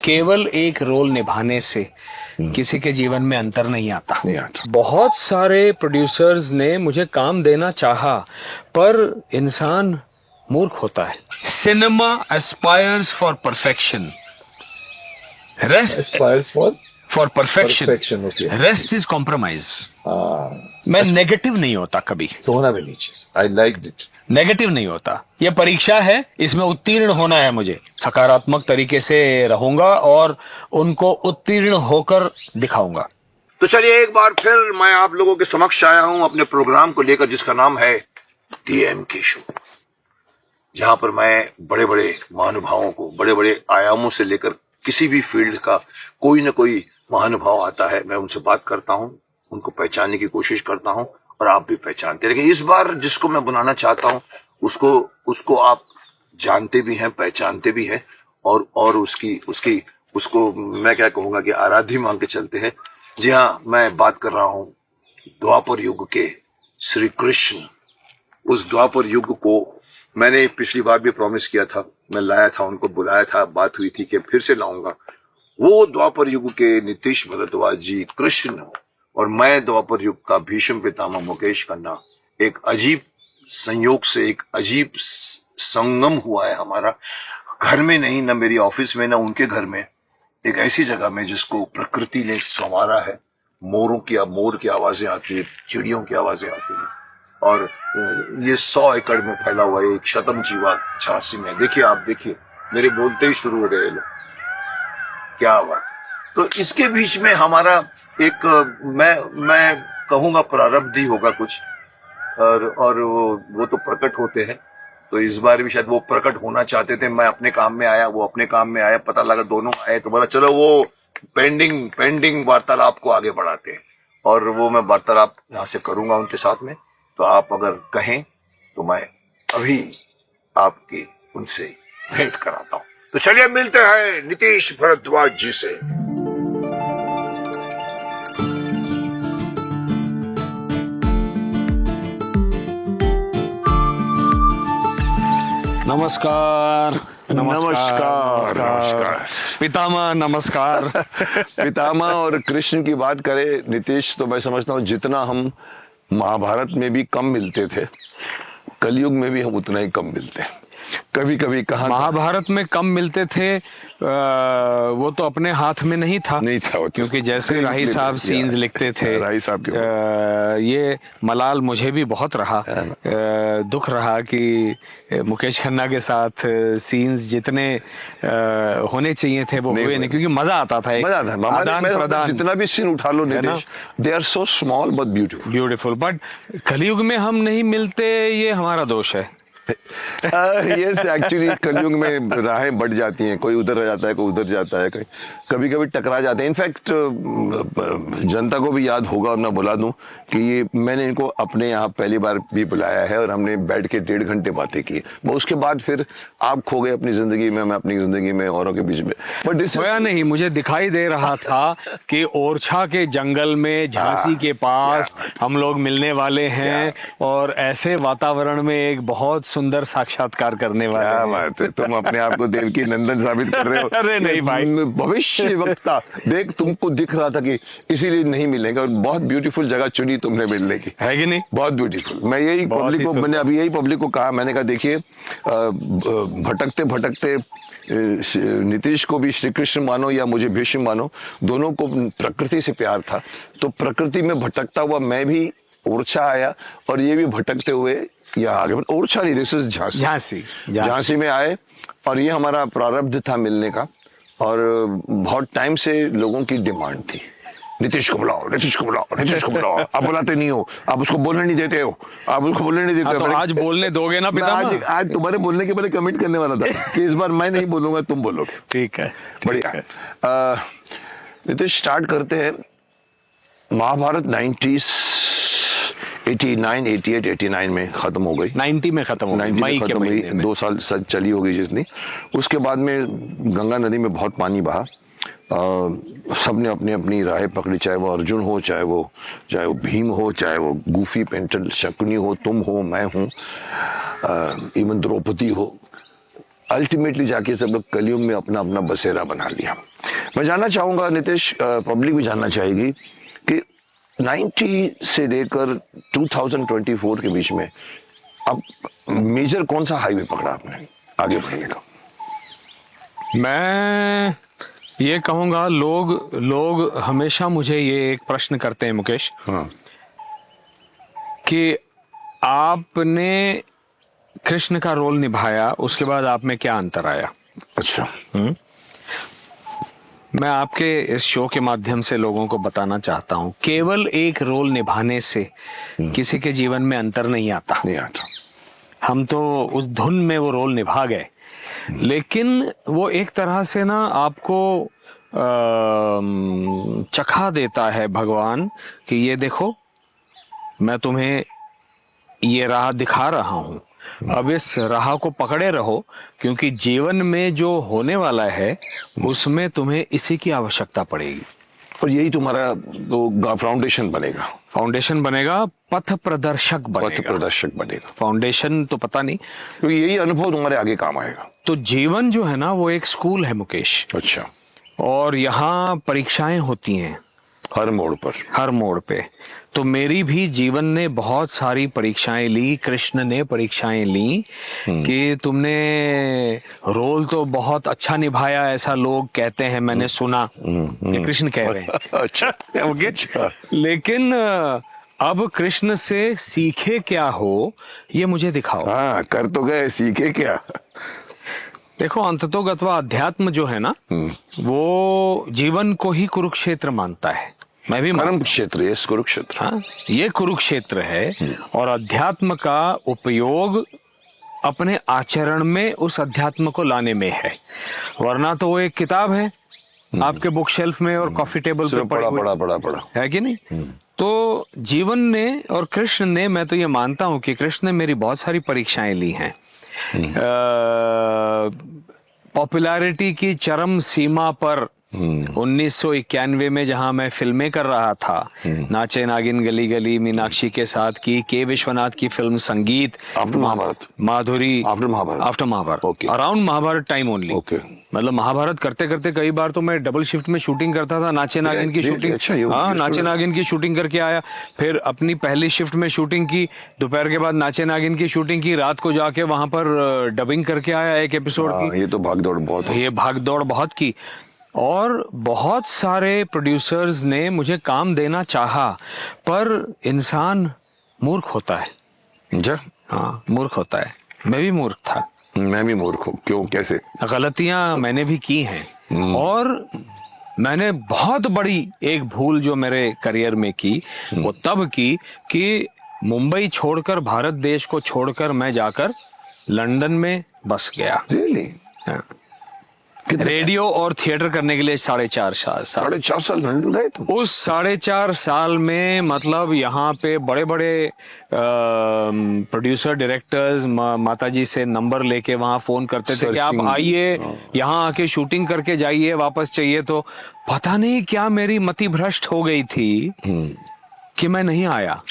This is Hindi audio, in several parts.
केवल एक रोल निभाने से किसी के जीवन में अंतर नहीं आता। बहुत सारे प्रोड्यूसर्स ने मुझे काम देना चाहा, पर इंसान मूर्ख होता है। Cinema aspires for perfection, rest for perfection, rest is compromise. मैं नेगेटिव नहीं होता कभी, सोना भी नीचे। I like it. नेगेटिव नहीं होता। ये परीक्षा है, इसमें उत्तीर्ण होना है मुझे। सकारात्मक तरीके से रहूंगा और उनको उत्तीर्ण होकर दिखाऊंगा। तो चलिए एक बार फिर मैं आप लोगों के समक्ष आया हूं अपने प्रोग्राम को लेकर, जिसका नाम है DMK शो, जहां पर मैं बड़े बड़े महानुभावों को, बड़े बड़े आयामों से लेकर किसी भी फील्ड का कोई न कोई महानुभाव आता है, मैं उनसे बात करता हूं, उनको पहचानने की कोशिश करता हूं और आप भी पहचानते हैं। लेकिन इस बार जिसको मैं बुलाना चाहता हूं उसको आप जानते भी हैं, पहचानते भी हैं और उसको मैं क्या कहूंगा कि आराध्य मान के चलते हैं। जी हाँ, मैं बात कर रहा हूं द्वापर युग के श्री कृष्ण। उस द्वापर युग को मैंने पिछली बार भी प्रॉमिस किया था, मैं लाया था, उनको बुलाया था, बात हुई थी कि फिर से लाऊंगा। वो द्वापर युग के नीतीश भारद्वाज जी कृष्ण और मैं द्वापर युग का भीष्म पितामह मुकेश खन्ना, एक अजीब संयोग से एक अजीब संगम हुआ है हमारा। घर में नहीं, न मेरी ऑफिस में, न उनके घर में, एक ऐसी जगह में जिसको प्रकृति ने संवारा है। मोर की आवाजें आती है, चिड़ियों की आवाजें आती है और ये 100 एकड़ में फैला हुआ है एक शतम जीवा झांसी में। देखिए, आप देखिए, मेरे बोलते ही शुरू हो गए लोग, क्या बात। तो इसके बीच में हमारा एक मैं कहूंगा प्रारब्ध ही होगा कुछ, और वो तो प्रकट होते हैं। तो इस बार भी शायद वो प्रकट होना चाहते थे। मैं अपने काम में आया, वो अपने काम में आया, पता लगा दोनों आए, तो बोला चलो वो पेंडिंग वार्तालाप को आगे बढ़ाते हैं। और वो मैं वार्तालाप यहाँ से करूंगा उनके साथ में। तो आप अगर कहें तो मैं अभी आपकी उनसे भेंट कराता हूं। तो चलिए मिलते हैं नीतीश भारद्वाज जी से। नमस्कार। नमस्कार। पितामह नमस्कार। पितामह और कृष्ण की बात करें नीतीश, तो मैं समझता हूँ जितना हम महाभारत में भी कम मिलते थे, कलयुग में भी हम उतना ही कम मिलते हैं। कभी कभी कहा महाभारत में कम मिलते थे, वो तो अपने हाथ में नहीं था, क्योंकि जैसे राही साहब सीन्स लिखते थे, राही साहब के ये मलाल मुझे भी बहुत रहा, दुख रहा कि मुकेश खन्ना के साथ सीन्स जितने होने चाहिए थे वो हुए नहीं, क्योंकि मजा आता था, आदान प्रदान। जितना भी सीन उठा लो Nitish, they are so small but beautiful. But Kalyug में हम नहीं मिलते, ये हमारा दोष है। यस, एक्चुअली कलयुग में राहें बढ़ जाती हैं, कोई उधर रह जाता है, कोई उधर जाता है, कभी कभी टकरा जाते हैं। इनफैक्ट जनता को भी याद होगा, और मैं बुला दूं कि ये मैंने इनको अपने यहाँ पहली बार भी बुलाया है और हमने बैठ के 1.5 घंटे बातें की। वो उसके बाद फिर आप खो गए अपनी जिंदगी में, मैं अपनी जिंदगी में, औरों के बीच में। बट खोया नहीं, मुझे दिखाई दे रहा था कि ओरछा के जंगल में झांसी के पास हम लोग मिलने वाले हैं और ऐसे वातावरण में एक बहुत सुंदर साक्षात्कार करने वाले हैं। क्या बात है, तुम अपने आप को देवकी नंदन साबित कर रहे हो। अरे नहीं भाई, भविष्य वक्ता। देख, तुमको दिख रहा था कि इसीलिए नहीं मिलेंगे, और बहुत ब्यूटीफुल जगह चुनी तुमने मिलने की, है कि नहीं? बहुत ब्यूटीफुल। मैं यही पब्लिक को, मैंने अभी यही पब्लिक को कहा, मैंने कहा देखिए, भटकते भटकते नीतीश को भी श्री कृष्ण मानो या मुझे भीष्म मानो, दोनों को प्रकृति से प्यार था। तो प्रकृति में भटकता हुआ मैं भी ओरछा आया और ये भी भटकते हुए यहाँ आगे। ओरछा नहीं, दिस इज झांसी में आए, और ये हमारा प्रारब्ध था मिलने का। और बहुत टाइम से लोगों की डिमांड थी, नीतीश को बुलाओ, नीतीश को बुलाओ, नीतीश को बुलाओ। आप बुलाते नहीं हो, आप उसको बोलने नहीं देते हो, आप उसको बोलने नहीं देते हो। तो आज बोलने दोगे ना पितामह? आज तुम्हारे बोलने के पहले कमिट करने वाला था कि इस बार मैं नहीं बोलूंगा, तुम बोलोगे। ठीक है, बढ़िया। नीतीश, स्टार्ट करते हैं। महाभारत 89 में खत्म हो गई, 90 में खत्म हो गई, मई के महीने में। 2 साल चली होगी जितनी। उसके बाद में गंगा नदी में बहुत पानी बहा, सबने अपनी अपनी राहें पकड़ी, चाहे वो अर्जुन हो, चाहे वो भीम हो, चाहे वो गूफी पेंटल शकुनी हो, तुम हो, मैं हूं, इवन द्रौपदी हो। अल्टीमेटली जाके सब लोग कलयुग में अपना अपना बसेरा बना लिया। मैं जानना चाहूंगा नितिश, पब्लिक भी जानना चाहेगी कि 90 से लेकर 2024 के बीच में अब मेजर कौन सा हाईवे पकड़ा आपने आगे बढ़ने का? मैं ये कहूंगा, लोग हमेशा मुझे ये एक प्रश्न करते हैं मुकेश, हाँ। कि आपने कृष्ण का रोल निभाया, उसके बाद आप में क्या अंतर आया? अच्छा। मैं आपके इस शो के माध्यम से लोगों को बताना चाहता हूं, केवल एक रोल निभाने से किसी के जीवन में अंतर नहीं आता। नहीं आता। हम तो उस धुन में वो रोल निभा गए, लेकिन वो एक तरह से ना आपको चखा देता है भगवान कि ये देखो, मैं तुम्हें ये राह दिखा रहा हूं, अब इस राह को पकड़े रहो, क्योंकि जीवन में जो होने वाला है उसमें तुम्हें इसी की आवश्यकता पड़ेगी। और यही तुम्हारा तो फाउंडेशन बनेगा। फाउंडेशन बनेगा, पथ प्रदर्शक पथ बनेगा। प्रदर्शक बनेगा। फाउंडेशन तो पता नहीं, तो यही अनुभव तुम्हारे आगे काम आएगा। तो जीवन जो है ना वो एक स्कूल है मुकेश, अच्छा। और यहाँ परीक्षाएं होती हैं हर मोड़ पर, हर मोड़ पे। तो मेरी भी जीवन ने बहुत सारी परीक्षाएं ली, कृष्ण ने परीक्षाएं ली कि तुमने रोल तो बहुत अच्छा निभाया, ऐसा लोग कहते हैं, मैंने सुना, ये कृष्ण कह रहे हैं। अच्छा। ओके। लेकिन अब कृष्ण से सीखे क्या हो, ये मुझे दिखाओ। हाँ, कर तो गए, सीखे क्या? देखो, अंततोगत्वा अध्यात्म जो है ना, वो जीवन को ही कुरुक्षेत्र मानता है। मैं भी कर्म क्षेत्र, ये कुरुक्षेत्र। हाँ, ये कुरुक्षेत्र है, और अध्यात्म का उपयोग अपने आचरण में उस अध्यात्म को लाने में है। वरना तो वो एक किताब है आपके बुक शेल्फ में और कॉफी टेबल पे पड़ा है कि नहीं? तो जीवन ने और कृष्ण ने, मैं तो ये मानता हूं कि कृष्ण ने मेरी बहुत सारी परीक्षाएं ली हैं। पॉपुलैरिटी की चरम सीमा पर 1991 में जहां मैं फिल्में कर रहा था, नाचे नागिन गली गली, मीनाक्षी के साथ की, के विश्वनाथ की film Sangeet, after Mahabharat, Madhuri, after Mahabharat, okay, around Mahabharat time only. Okay. मतलब महाभारत करते करते कई बार तो मैं डबल शिफ्ट में शूटिंग करता था, नाचे नागिन की शूटिंग। अच्छा, हाँ, नाचे नागिन की शूटिंग करके आया, फिर अपनी पहली शिफ्ट में शूटिंग की, दोपहर के बाद नाचे नागिन की शूटिंग की, रात को जाके वहां पर डबिंग करके आया एक एपिसोड की। ये तो भागदौड़ बहुत की। और बहुत सारे प्रोड्यूसर्स ने मुझे काम देना चाहा, पर इंसान मूर्ख होता है। हाँ, मूर्ख होता है। मैं भी मूर्ख था। मैं भी मूर्ख हूँ। क्यों, कैसे? गलतियां मैंने भी की हैं, और मैंने बहुत बड़ी एक भूल जो मेरे करियर में की, वो तब की कि मुंबई छोड़कर, भारत देश को छोड़कर मैं जाकर लंदन में बस गया। Really? हाँ। रेडियो और थिएटर करने के लिए 4.5 साल। 4.5 साल लंदन गए तुम? उस 4.5 साल में मतलब यहाँ पे बड़े बड़े प्रोड्यूसर डायरेक्टर्स माताजी से नंबर लेके वहां फोन करते थे कि आप आइए, यहाँ आके शूटिंग करके जाइए, वापस चाहिए तो। पता नहीं क्या मेरी मति भ्रष्ट हो गई थी कि मैं नहीं आया,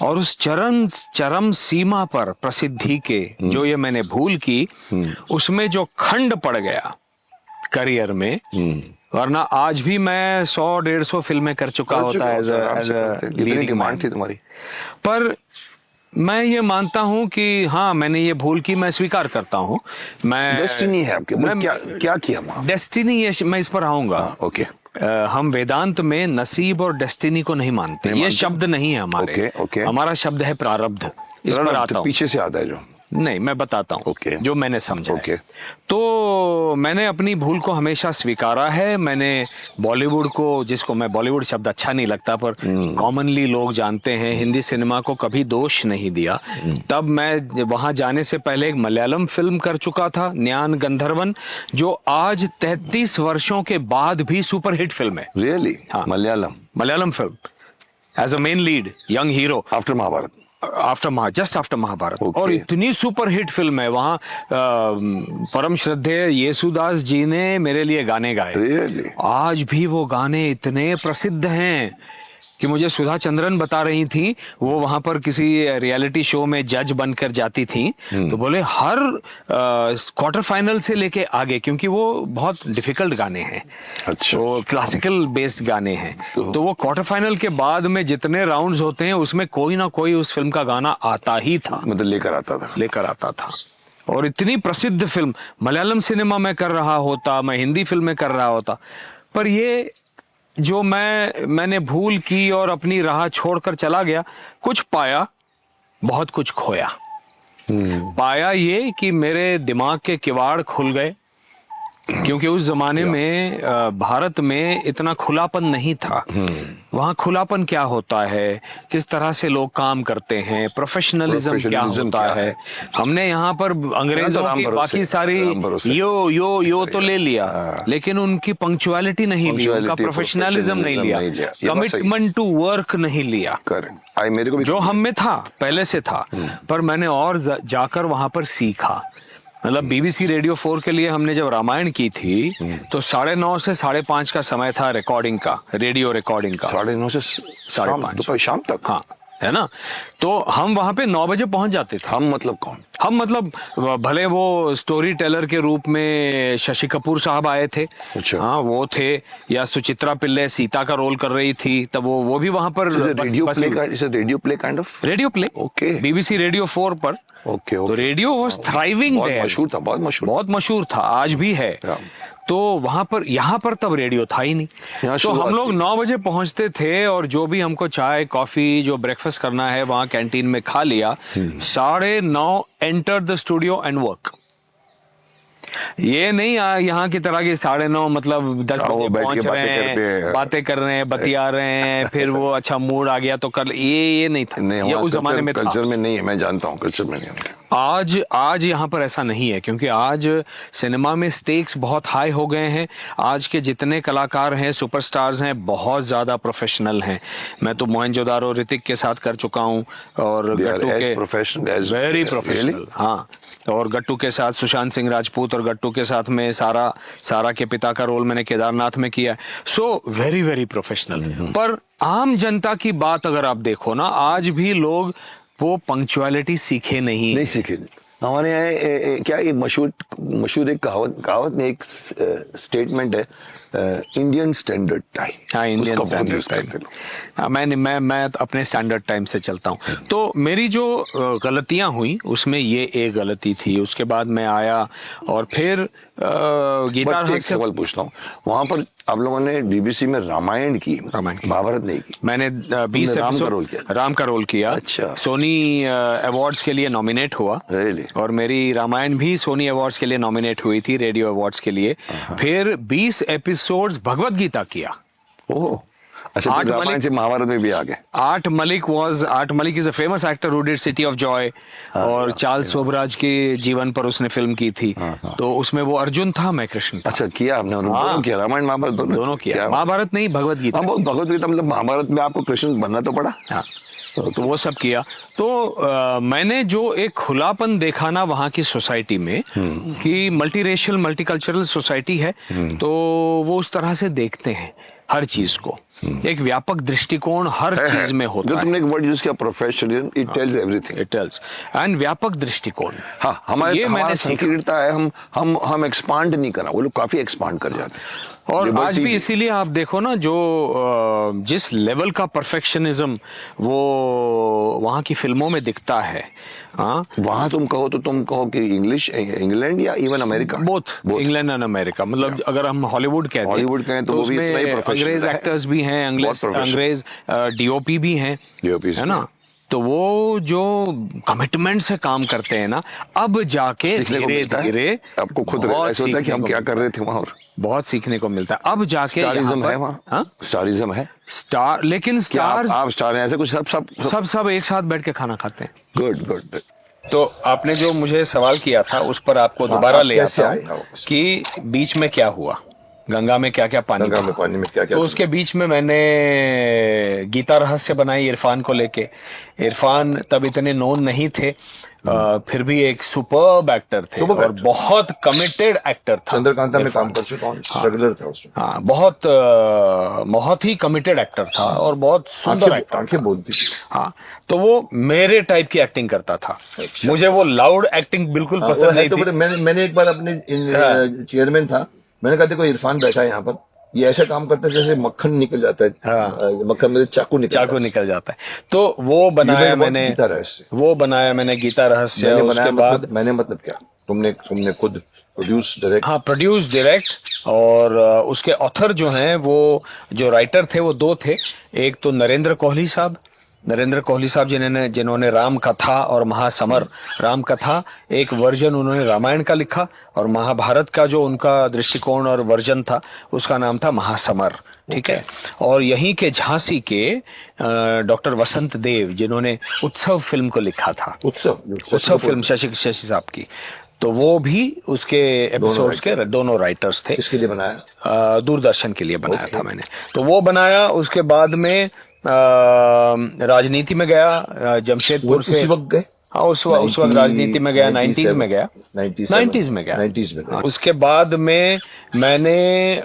और उस चरम सीमा पर प्रसिद्धि के जो ये मैंने भूल की, उसमें जो खंड पड़ गया करियर में, वरना आज भी मैं 100-150 फिल्में कर चुका होता एज अ लीडिंग डिमांड थी तुम्हारी। पर मैं ये मानता हूं कि हाँ, मैंने ये भूल की, मैं स्वीकार करता हूं। मैं डेस्टिनी है आपके, क्या किया वहां? डेस्टिनी, मैं इस पर आऊंगा। ओके। हम वेदांत में नसीब और डेस्टिनी को नहीं मानते, ये शब्द नहीं है हमारे। ओके। हमारा शब्द है प्रारब्ध। इस पर आता हूं। पीछे से आता है जो। नहीं, मैं बताता हूं जो मैंने समझा। ओके। तो मैंने अपनी भूल को हमेशा स्वीकारा है। मैंने बॉलीवुड को, जिसको मैं, बॉलीवुड शब्द अच्छा नहीं लगता पर कॉमनली लोग जानते हैं, हिंदी सिनेमा को कभी दोष नहीं दिया। तब मैं वहां जाने से पहले एक मलयालम फिल्म कर चुका था, न्यान गंधर्वन, जो आज 33 वर्षों के बाद भी सुपरहिट फिल्म है। रियली? हाँ, Malayalam film, as a main lead, young hero, after Mahabharat. Just after Mahabharat. और इतनी सुपरहिट फिल्म है, वहां परम श्रद्धेय येसुदास जी ने मेरे लिए गाने गाए। Really? आज भी वो गाने इतने प्रसिद्ध हैं कि मुझे सुधा चंद्रन बता रही थी, वो वहां पर किसी रियलिटी शो में जज बनकर जाती थी, तो बोले हर क्वार्टर फाइनल से लेके आगे, क्योंकि वो बहुत डिफिकल्ट गाने हैं, अच्छा। तो क्लासिकल बेस्ड गाने हैं, तो वो क्वार्टर फाइनल के बाद में जितने राउंड्स होते हैं उसमें कोई ना कोई उस फिल्म का गाना आता ही था, मतलब लेकर आता था। और इतनी प्रसिद्ध फिल्म, मलयालम सिनेमा में कर रहा होता, मैं हिंदी फिल्म में कर रहा होता, पर ये जो मैंने भूल की और अपनी राह छोड़कर चला गया, कुछ पाया, बहुत कुछ खोया। पाया ये कि मेरे दिमाग के किवाड़ खुल गए, क्योंकि उस जमाने में भारत में इतना खुलापन नहीं था। वहाँ खुलापन क्या होता है, किस तरह से लोग काम करते हैं, प्रोफेशनलिज्म क्या होता है। हमने यहाँ पर अंग्रेजों की बाकी सारी यो तो ले लिया, लेकिन उनकी पंक्चुअलिटी नहीं ली, उनका प्रोफेशनलिज्म नहीं लिया, कमिटमेंट टू वर्क नहीं लिया, मेरे को भी जो हम में था, पहले से था। पर मैंने और जाकर वहां पर सीखा। मतलब BBC रेडियो 4 के लिए हमने जब रामायण की थी, तो 9:30 से 5:30 का समय था रिकॉर्डिंग का, रेडियो रिकॉर्डिंग का, 9:30 से 5:30 शाम तक। हाँ, है ना। तो हम वहां पे 9 बजे पहुंच जाते थे। हम मतलब कौन? हम मतलब भले वो स्टोरी टेलर के रूप में शशि कपूर साहब आए थे, अच्छा। हाँ वो थे, या सुचित्रा पिल्ले सीता का रोल कर रही थी, तब वो भी वहां पर radio play kind of radio play, okay, BBC radio 4 पर। ओके। तो रेडियो वाज थ्राइविंग, बहुत मशहूर था, आज भी है। तो वहां पर, यहाँ पर तब रेडियो था ही नहीं, तो हम लोग 9 बजे पहुंचते थे, और जो भी हमको चाय कॉफी, जो ब्रेकफास्ट करना है वहां कैंटीन में खा लिया, 9:30 enter the studio and work. ये नहीं यहाँ की तरह की 9:30 मतलब 10 बजे पहुंच रहे हैं, बातें कर रहे हैं, बतिया रहे हैं, फिर वो अच्छा मूड आ गया तो कर, ये नहीं था, ये उस जमाने में कल्चर में नहीं है, मैं जानता हूँ कल्चर में नहीं है। आज यहाँ पर ऐसा नहीं है, क्योंकि आज सिनेमा में स्टेक्स बहुत हाई हो गए हैं। आज के जितने कलाकार हैं, सुपरस्टार्स हैं, बहुत ज्यादा प्रोफेशनल हैं। मैं तो मोहनजोदारो ऋतिक के साथ कर चुका हूँ, और गट्टू के वेरी प्रोफेशनल, हाँ, और गट्टू के साथ सुशांत सिंह राजपूत, और गट्टू के साथ में सारा के पिता का रोल मैंने केदारनाथ में किया है। So very very professional. पर आम जनता की बात अगर आप देखो ना, आज भी लोग वो पंक्चुअलिटी सीखे नहीं सीखे। हमारे यहाँ क्या एक मशहूर एक कहावत में एक स्टेटमेंट है, इंडियन स्टैंडर्ड टाइम। हाँ, इंडियन स्टैंडर्ड टाइम। मैं अपने स्टैंडर्ड टाइम से चलता हूँ। तो मेरी जो गलतियां हुई उसमें ये एक गलती थी। उसके बाद मैं आया और फिर गीता रहस्य। एक सवाल पूछता हूँ, वहां पर आप लोगों ने BBC में रामायण की, महाभारत नहीं की। मैंने 20 एपिसोड राम का रोल किया। अच्छा। सोनी अवार्ड्स के लिए नॉमिनेट हुआ, और मेरी रामायण भी सोनी अवार्ड्स के लिए नॉमिनेट हुई थी, रेडियो अवार्ड्स के लिए। फिर 20 एपिसोड्स भगवत गीता किया। ओह, अच्छा, तो रामायण से महाभारत में भी आ गए। Art Malik is a famous actor who did city of Joy, और चार्ल्स सोबराज के जीवन पर उसने फिल्म की थी। तो उसमें वो अर्जुन था, मैं कृष्ण था। अच्छा, किया आपने? दोनों किया, रामायण महाभारत दोनों किया। महाभारत नहीं, भगवत गीता। भगवत गीता मतलब महाभारत में आपको कृष्ण बनना तो पड़ा। हाँ, तो वो सब किया। तो मैंने जो एक खुलापन देखा ना वहाँ की सोसाइटी में, कि मल्टीरेशियल मल्टीकल्चरल सोसाइटी है, तो वो उस तरह से देखते हैं हर चीज को। एक व्यापक दृष्टिकोण हर चीज में होता है। तुमने एक वर्ड यूज किया, professionalism, it tells everything. It tells, and व्यापक दृष्टिकोण। हाँ, हमारा संकीर्णता है, हम एक्सपांड नहीं करना, वो लोग काफी एक्सपांड कर जाते हैं। और आज भी इसीलिए आप देखो ना, जो जिस लेवल का परफेक्शनिज्म वो वहाँ की फिल्मों में दिखता है, हाँ, वहाँ तुम कहो कि इंग्लैंड या even America, both England and America. मतलब अगर हम हॉलीवुड कहें तो उसमें अंग्रेज एक्टर्स भी हैं, अंग्रेज DOP भी हैं, है ना। तो वो जो कमिटमेंट से काम करते हैं ना, अब जाके धीरे धीरे आपको खुद ऐसा होता है कि हम क्या कर रहे थे वहाँ, और बहुत सीखने को मिलता है। अब जाके स्टारिज्म है वहाँ, स्टारिज्म है, स्टार, लेकिन स्टार्स आप स्टार हैं, ऐसे कुछ सब एक साथ बैठ के खाना खाते हैं। गुड। तो आपने जो मुझे सवाल किया था उस पर आपको दोबारा ले आता हूँ कि बीच में क्या हुआ। गंगा में क्या क्या पानी गंगा था। में पानी में क्या क्या तो उसके बीच में मैंने गीता रहस्य बनाई इरफान को लेके। इरफान तब इतने नोन नहीं थे, फिर भी एक सुपर्ब एक्टर थे और बहुत कमिटेड एक्टर था। चंद्रकांता में काम कर चुका हूँ, स्ट्रगलर था उसमें। हाँ, बहुत ही कमिटेड एक्टर था और बहुत सुंदर एक्टर। आंखें बोलती थी। हाँ, तो वो मेरे टाइप की एक्टिंग करता था। मुझे वो लाउड एक्टिंग बिल्कुल पसंद नहीं थी। मैंने एक बार अपने चेयरमैन था, मैंने कहा देखो इरफान बैठा है यहाँ पर, ये ऐसा काम करता है जैसे मक्खन निकल जाता है। मक्खन में चाकू निकल जाता है। तो वो बनाया मैंने, गीता रहस्य। वो बनाया मैंने गीता रहस्य। उसके बाद मैंने मतलब क्या, तुमने खुद प्रोड्यूस डायरेक्ट? हाँ, प्रोड्यूस डायरेक्ट। और उसके ऑथर जो हैं, वो जो राइटर थे वो दो थे। एक तो नरेंद्र कोहली साहब जिन्होंने राम कथा और महासमर, राम कथा एक वर्जन उन्होंने रामायण का लिखा और महाभारत का जो उनका दृष्टिकोण और वर्जन था उसका नाम था महासमर। ठीक है। और यहीं के झांसी के डॉक्टर वसंत देव जिन्होंने उत्सव फिल्म को लिखा था, उत्सव फिल्म शशि साहब की, तो वो भी उसके एपिसोड्स के दोनों राइटर्स थे। किसके लिए बनाया? दूरदर्शन के लिए बनाया था मैंने। तो वो बनाया। उसके बाद में राजनीति में गया, जमशेदपुर से। उसी वक्त गए? हाँ, उस वक्त राजनीति में गया, 90s में गया। 90s में गया। उसके बाद में मैंने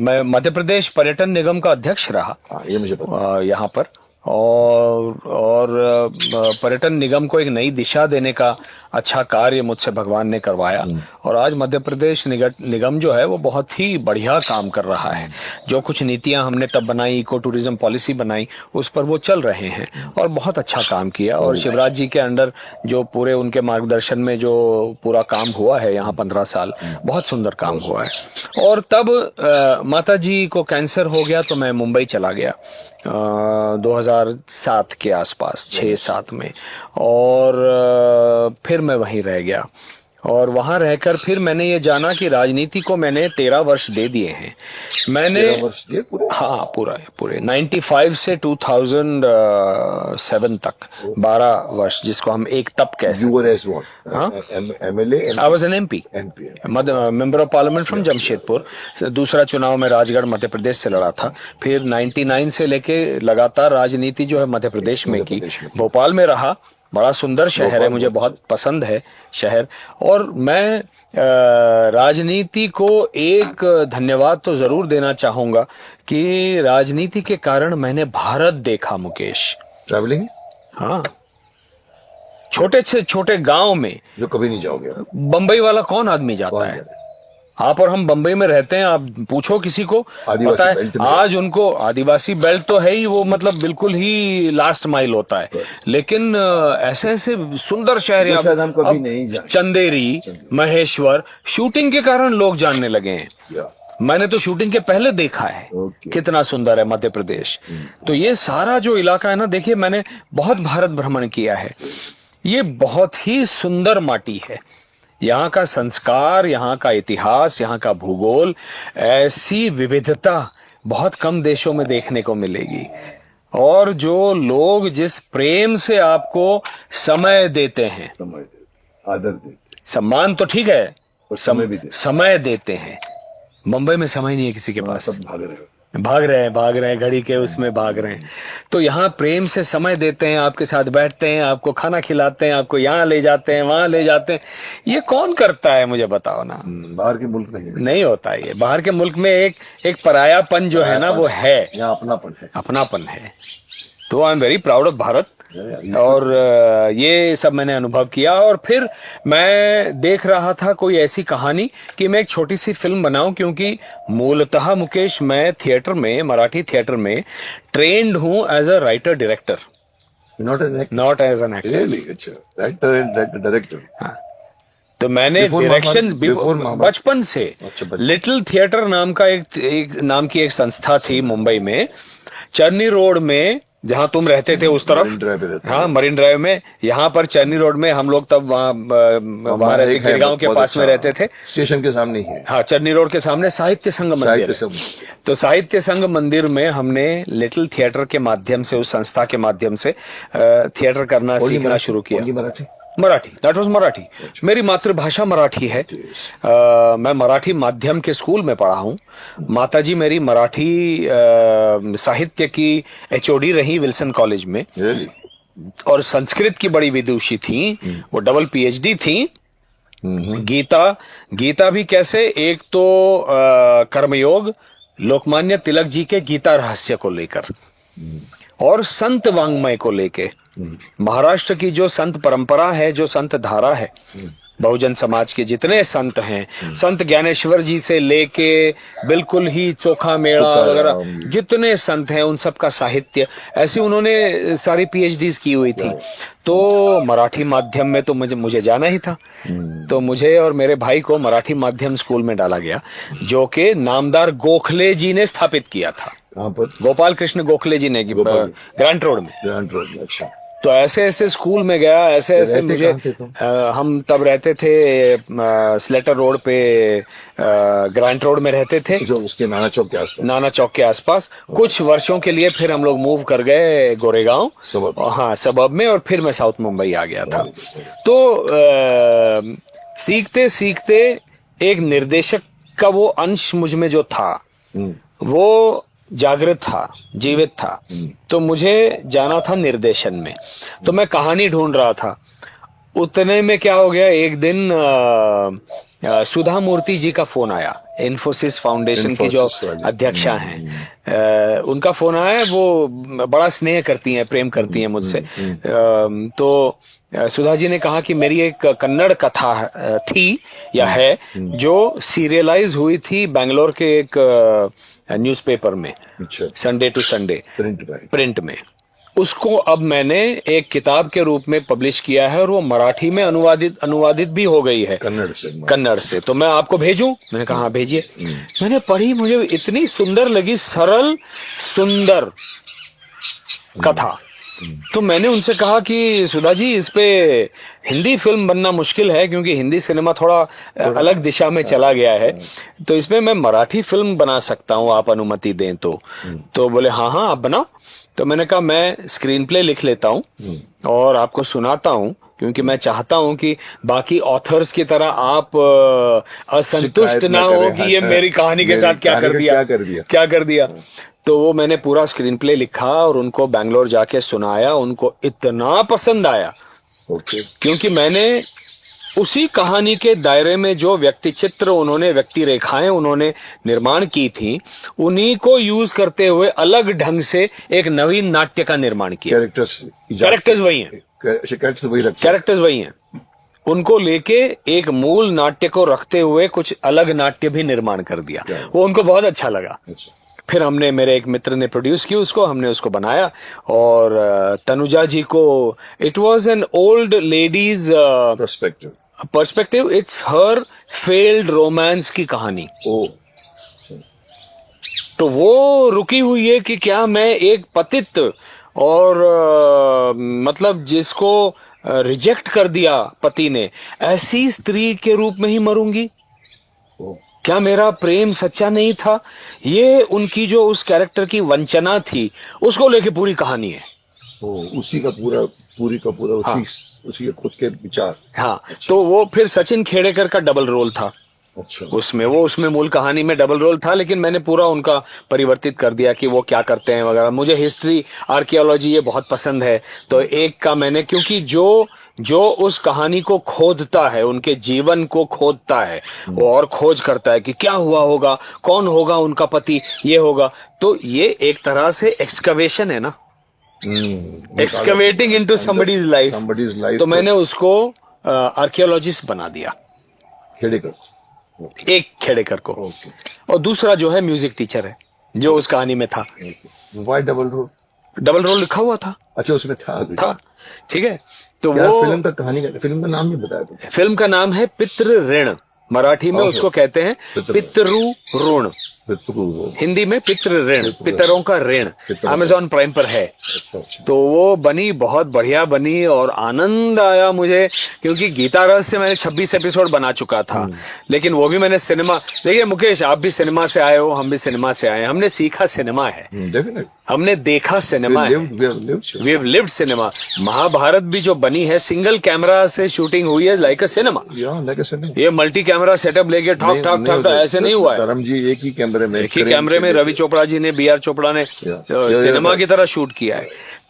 मैं मध्य प्रदेश पर्यटन निगम का अध्यक्ष रहा। ये मुझे पता यहाँ पर। और पर्यटन निगम को एक नई दिशा देने का अच्छा कार्य मुझसे भगवान ने करवाया। और आज मध्य प्रदेश निगम जो है वो बहुत ही बढ़िया काम कर रहा है। जो कुछ नीतियां हमने तब बनाई, इको टूरिज्म पॉलिसी बनाई, उस पर वो चल रहे हैं और बहुत अच्छा काम किया। और शिवराज जी के अंडर जो पूरे उनके मार्गदर्शन में जो पूरा काम हुआ है यहाँ 15 साल, बहुत सुंदर काम हुआ है। और तब माता जी को कैंसर हो गया तो मैं मुंबई चला गया 2007 के आसपास, 6-7 में। और फिर मैं वहीं रह गया। और वहां रहकर फिर मैंने ये जाना कि राजनीति को मैंने 13 वर्ष दे दिए हैं। मैंने 13 वर्ष दिए पूरे? हाँ, पूरे 95 से 2007 तक 12 वर्ष, जिसको हम एक तप कह सकते हैं। MLA? I was an MP, member of parliament from Jamshedpur. दूसरा चुनाव में राजगढ़ मध्य प्रदेश से लड़ा था। फिर 99 से लेके लगातार राजनीति जो है मध्य प्रदेश में की। भोपाल में रहा, बड़ा सुंदर शहर है, मुझे बहुत पसंद है शहर। और मैं राजनीति को एक धन्यवाद तो जरूर देना चाहूंगा कि राजनीति के कारण मैंने भारत देखा मुकेश। ट्रैवलिंग? हाँ, छोटे से छोटे गांव में जो कभी नहीं जाओगे। बंबई वाला कौन आदमी जाता है? आप और हम बंबई में रहते हैं, आप पूछो किसी को, पता है आज उनको आदिवासी बेल्ट तो है ही, वो मतलब बिल्कुल ही लास्ट माइल होता है। लेकिन ऐसे ऐसे सुंदर शहर हैं, चंदेरी, महेश्वर, शूटिंग के कारण लोग जानने लगे हैं। मैंने तो शूटिंग के पहले देखा है कितना सुंदर है मध्य प्रदेश। तो ये सारा जो इलाका है ना, देखिए मैंने बहुत भारत भ्रमण किया है। ये बहुत ही सुंदर माटी है। यहाँ का संस्कार, यहाँ का इतिहास, यहाँ का भूगोल, ऐसी विविधता बहुत कम देशों में देखने को मिलेगी। और जो लोग जिस प्रेम से आपको समय देते हैं, आदर देते, सम्मान तो ठीक है, समय देते हैं। मुंबई में समय नहीं है किसी के पास, भाग रहे हैं घड़ी के उसमें भाग रहे हैं। तो यहाँ प्रेम से समय देते हैं, आपके साथ बैठते हैं, आपको खाना खिलाते हैं, आपको यहाँ ले जाते हैं, वहां ले जाते हैं। ये कौन करता है मुझे बताओ ना। बाहर के मुल्क में नहीं होता ये। बाहर के मुल्क में एक परायापन जो है ना वो है, यहाँ अपनापन है। तो I am very proud of Bharat. और ये सब मैंने अनुभव किया। और फिर मैं देख रहा था कोई ऐसी कहानी कि मैं एक छोटी सी फिल्म बनाऊं, क्योंकि मूलतः मुकेश मैं थिएटर में, मराठी थिएटर में ट्रेंड हूं as a writer director, not as an actor, director. तो मैंने डायरेक्शन बचपन से, लिटिल थिएटर नाम का एक नाम की एक संस्था थी मुंबई में, चर्नी रोड में, जहां तुम रहते थे उस तरफ। हाँ, मरीन ड्राइव में। यहाँ पर चर्नी रोड में हम लोग तब वहाँ रहते, गिरगांव के पास में रहते थे, स्टेशन के सामने ही है। हाँ, चर्नी रोड के सामने साहित्य संघ मंदिर। तो साहित्य संघ मंदिर में हमने लिटिल थिएटर के माध्यम से, उस संस्था के माध्यम से थिएटर करना, सीखना शुरू किया। Marathi, that was Marathi. मेरी मातृभाषा मराठी है। मैं मराठी माध्यम के स्कूल में पढ़ा हूँ। माताजी मेरी मराठी साहित्य की एचओडी रही विल्सन कॉलेज में, Really? और संस्कृत की बड़ी विदुषी थी, वो डबल पीएचडी थी। गीता भी कैसे, एक तो कर्मयोग लोकमान्य तिलक जी के गीता रहस्य को लेकर, और संत वांग्मय को लेके, महाराष्ट्र की जो संत परंपरा है, जो संत धारा है, बहुजन समाज के जितने संत हैं, संत ज्ञानेश्वर जी से लेके बिल्कुल ही चोखा मेड़ा वगैरह जितने संत हैं, उन सब का साहित्य, ऐसी उन्होंने सारी पीएचडीज की हुई थी। तो मराठी माध्यम में तो मुझे जाना ही था। तो मुझे और मेरे भाई को मराठी माध्यम स्कूल में डाला गया, जो कि नामदार गोखले जी ने स्थापित किया था। कहाँ पर? गोपाल कृष्ण गोखले जी ने, ग्रांट रोड में। ग्रांट रोड में। अच्छा। तो ऐसे स्कूल में गया, ऐसे मुझे, हम तब रहते थे स्लेटर रोड पे, ग्रांट रोड में रहते थे, जो उसके नाना चौक के आसपास। नाना चौक के आसपास। कुछ वर्षों के लिए फिर हम लोग मूव कर गए गोरेगांव, हाँ सबब में, और फिर मैं साउथ मुंबई आ गया था। तो सीखते सीखते एक निर्देशक का वो अंश मुझ में जो था, वो जागृत था, जीवित था। तो मुझे जाना था निर्देशन में, तो मैं कहानी ढूंढ रहा था। उतने में क्या हो गया, एक दिन सुधा मूर्ति जी का फोन आया, इन्फोसिस फाउंडेशन की जो अध्यक्षा हैं, उनका फोन आया। वो बड़ा स्नेह करती हैं, प्रेम करती हैं मुझसे। तो सुधा जी ने कहा कि मेरी एक कन्नड़ कथा थी या है, जो सीरियलाइज हुई थी बेंगलोर के एक न्यूज़पेपर में, संडे टू संडे प्रिंट में। उसको अब मैंने एक किताब के रूप में पब्लिश किया है, और वो मराठी में अनुवादित भी हो गई है, कन्नड़ से। तो मैं आपको भेजूं? मैंने कहा हाँ भेजिए। मैंने पढ़ी, मुझे इतनी सुंदर लगी, सरल सुंदर कथा। तो मैंने उनसे कहा कि सुधा जी, इस पे हिंदी फिल्म बनना मुश्किल है, क्योंकि हिंदी सिनेमा थोड़ा अलग दिशा में चला गया है, तो इसमें मैं मराठी फिल्म बना सकता हूँ, आप अनुमति दें तो। तो बोले हाँ हाँ आप बनाओ। तो मैंने कहा मैं स्क्रीन प्ले लिख लेता हूँ और आपको सुनाता हूँ, क्योंकि मैं चाहता हूँ कि बाकी ऑथर्स की तरह आप असंतुष्ट ना हो कि ये मेरी कहानी के साथ क्या कर दिया। तो वो मैंने पूरा स्क्रीन प्ले लिखा और उनको बैंगलोर जाके सुनाया। उनको इतना पसंद आया, क्योंकि मैंने उसी कहानी के दायरे में जो व्यक्ति चित्र उन्होंने, व्यक्ति रेखाएं उन्होंने निर्माण की थी, उन्हीं को यूज करते हुए अलग ढंग से एक नवीन नाट्य का निर्माण किया। कैरेक्टर्स वही हैं, कैरेक्टर्स वही हैं। उनको लेके एक मूल नाट्य को रखते हुए कुछ अलग नाट्य भी निर्माण कर दिया। वो उनको बहुत अच्छा लगा। फिर हमने, मेरे एक मित्र ने प्रोड्यूस की उसको, हमने उसको बनाया। और तनुजा जी को, it was an old ladies perspective, it's her failed romance की कहानी। तो वो रुकी हुई है कि क्या मैं एक पतित और मतलब जिसको रिजेक्ट कर दिया पति ने, ऐसी स्त्री के रूप में ही मरूंगी? क्या मेरा प्रेम सच्चा नहीं था? ये उनकी जो उस कैरेक्टर की वंचना थी, उसको लेके पूरी कहानी है। उसी का पूरा हाँ। उसी के खुद के विचार। हाँ। अच्छा। तो वो फिर सचिन खेड़ेकर का डबल रोल था। अच्छा। उसमें मूल कहानी में डबल रोल था, लेकिन मैंने पूरा उनका परिवर्तित कर दिया कि वो क्या करते हैं वगैरह। मुझे हिस्ट्री, आर्कियोलॉजी ये बहुत पसंद है, तो एक का मैंने, क्योंकि जो उस कहानी को खोदता है, उनके जीवन को खोदता है, वो और खोज करता है कि क्या हुआ होगा, कौन होगा उनका पति, ये होगा। तो ये एक तरह से एक्सकवेशन है ना, एक्सकवेटिंग इनटू समबडीज लाइफ। तो मैंने उसको आर्कियोलॉजिस्ट बना दिया, एक खेड़ेकर को। और दूसरा जो है म्यूजिक टीचर है, जो उस कहानी में था। वाई डबल रोल लिखा हुआ था। अच्छा, उसमें था। ठीक है। तो वो फिल्म का नाम नहीं बताया। फिल्म का नाम है पितृ ऋण। मराठी में उसको कहते हैं पितृ ऋण। बिल्कुल। हिंदी में पितृ ऋण, पितरों का ऋण, पितरों का। अमेजॉन प्राइम पर है। अच्छा। तो वो बनी, बहुत बढ़िया बनी और आनंद आया मुझे, क्योंकि गीता रस से मैंने 26 एपिसोड बना चुका था। लेकिन वो भी मैंने सिनेमा, देखिए मुकेश, आप भी सिनेमा से आए हो, हम भी सिनेमा से आए हैं, हमने सीखा सिनेमा है, डेफिनेटली हमने देखा सिनेमा है, we have lived cinema. Mahabharat भी जो बनी है सिंगल कैमरा से शूटिंग हुई है, लाइक अ सिनेमा। ये मल्टी कैमरा सेटअप लेके ठॉक ठॉक ठॉक ऐसे नहीं हुआ है। धर्म जी एक ही कैमरे में, एक ही कैमरे में रवि चोपड़ा जी ने, बी आर चोपड़ा ने सिनेमा की तरह शूट किया है।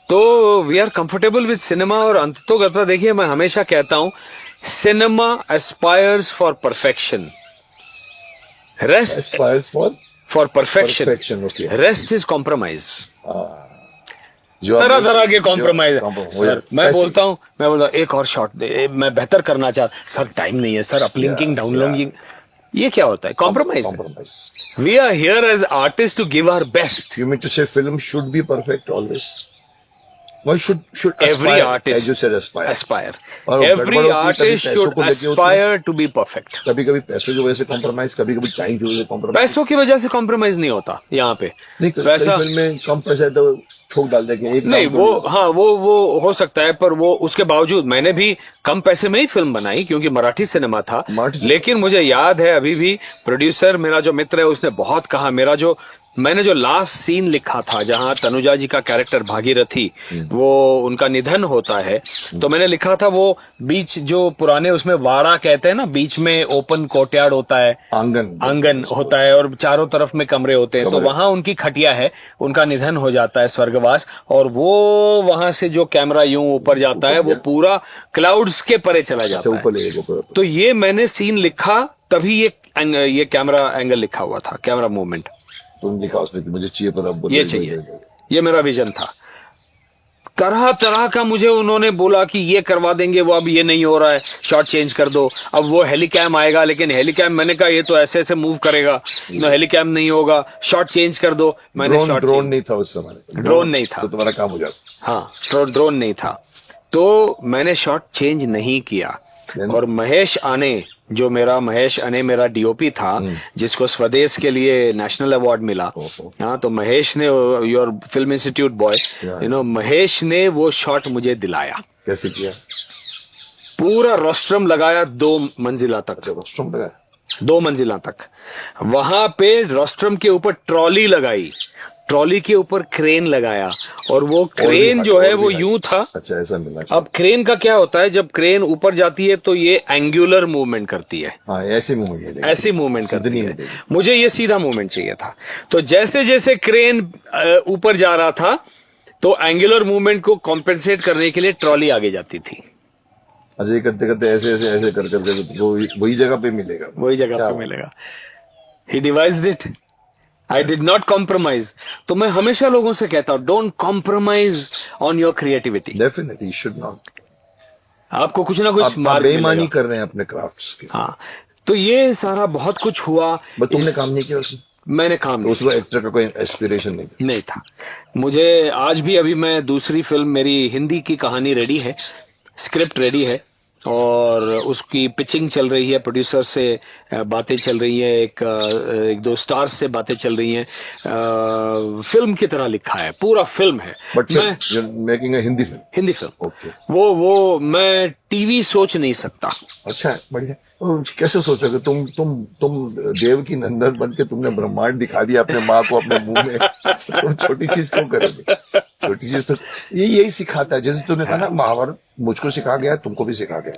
तो we are comfortable with cinema. और अंततोगत्वा देखिए, मैं हमेशा कहता हूं, cinema aspires for perfection, rest aspires for perfection, okay. Rest is compromise. जो तरह तरह के कॉम्प्रोमाइज। सर, मैं बोलता हूँ एक और शॉट दे, मैं बेहतर करना चाहता, सर टाइम नहीं है सर, अपलिंकिंग डाउनलिंकिंग, ये क्या होता है? Compromise. We are here as artist to give our best. You mean to say film should be perfect always? Why should Every aspire, artist as you said, aspire. aspire. और Every गड़बड़ होती है, artist कभी should पैसों को लेके होती है, aspire to be perfect. कभी-कभी पैसों की वजह से कॉम्प्रोमाइज, कभी-कभी टाइम की वजह से कॉम्प्रोमाइज। पैसों की वजह से कॉम्प्रोमाइज नहीं होता यहाँ पे। नहीं, पैसा फिल्म में कम पैसा है तो ठोक डाल देंगे, एक नहीं, काम वो तो हाँ वो हो सकता है, पर वो उसके बावजूद मैंने भी कम पैसे में ही फिल्म बनाई, क्योंकि मराठी सिनेमा था। मराठी सिनेमा। लेकिन मुझे याद है अभी भी, प्रोड्यूसर मेरा जो मित्र है उसने बहुत कहा, मैंने जो लास्ट सीन लिखा था जहां तनुजा जी का कैरेक्टर भागीरथी, वो उनका निधन होता है, तो मैंने लिखा था वो बीच जो पुराने उसमें वाड़ा कहते हैं ना, बीच में ओपन कोर्टयार्ड होता है, आंगन होता है और चारों तरफ में कमरे होते हैं, तो वहां उनकी खटिया है, उनका निधन हो जाता है, स्वर्गवास, और वो वहां से जो कैमरा यूं ऊपर जाता है वो पूरा क्लाउड्स के परे चला जाता है। तो ये मैंने सीन लिखा, तभी ये कैमरा एंगल लिखा हुआ था, कैमरा मूवमेंट। तुम लिखा उसमें कि मुझे चाहिए, पर अब ये चाहिए, ये मेरा विजन था। तरह तरह का मुझे उन्होंने बोला कि ये करवा देंगे, वो अब ये नहीं हो रहा है, शॉट चेंज कर दो, अब वो हेलीकैम आएगा, लेकिन हेलीकैम, मैंने कहा ये तो ऐसे ऐसे मूव करेगा, ना हेलीकैम नहीं होगा, शॉट चेंज कर दो। मैंने ड्रोन नहीं था उस समय, ड्रोन नहीं था, तो तुम्हारा काम हो जाता। हाँ, ड्रोन नहीं था, तो मैंने शॉट चेंज नहीं किया। और महेश अने मेरा डीओपी था, जिसको स्वदेश के लिए नेशनल अवार्ड मिला। हाँ, तो महेश ने, your film institute boy, Mahesh ने वो शॉट मुझे दिलाया। कैसे किया? पूरा रोस्ट्रम लगाया 2 मंजिला तक। रोस्ट्रम लगाया 2 मंजिला तक। वहां पे रोस्ट्रम के ऊपर ट्रॉली लगाई, ट्रॉली के ऊपर क्रेन लगाया, और वो क्रेन जो है वो यूं था। अच्छा, ऐसा मिला। अब क्रेन का क्या होता है, जब क्रेन ऊपर जाती है तो ये एंगुलर मूवमेंट करती है। हाँ, ऐसी मूवमेंट करती है। मुझे ये सीधा मूवमेंट चाहिए था। तो जैसे जैसे क्रेन ऊपर जा रहा था, तो एंगुलर मूवमेंट को कॉम्पेंसेट करने के लिए ट्रॉली आगे जाती थी। अच्छा, ये करते करते ऐसे कर वही जगह पे मिलेगा। He devised it. I did not compromise. तो मैं हमेशा लोगों से कहता हूँ, don't compromise on your creativity. Definitely, you should not. आपको कुछ ना कुछ मार्ग मिलेगा। बेईमानी कर रहे हैं अपने क्राफ्ट्स के। हाँ, तो ये सारा बहुत कुछ हुआ। बट तुमने काम नहीं किया उसमें? मैंने काम तो उसमें एक्टर का कोई एस्पिरेशन नहीं था मुझे। आज भी, अभी मैं दूसरी फिल्म, मेरी हिंदी की कहानी रेडी है, स्क्रिप्ट रेडी है, और उसकी पिचिंग चल रही है, प्रोड्यूसर से बातें चल रही है, एक 2 स्टार्स से बातें चल रही हैं। फिल्म की तरह लिखा है, पूरा फिल्म है। बट मैं making a Hindi film. Okay. वो मैं टीवी सोच नहीं सकता। अच्छा है, बढ़िया। कैसे सोचोगे तुम देव की नंदन बन के तुमने ब्रह्मांड दिखा दिया अपने माँ को अपने मुंह में। तुम छोटी चीज क्यों करोगे? छोटी चीज तो यही सिखाता है। जैसे तुमने कहा ना, महाभारत मुझको सिखा गया, तुमको भी सिखा गया,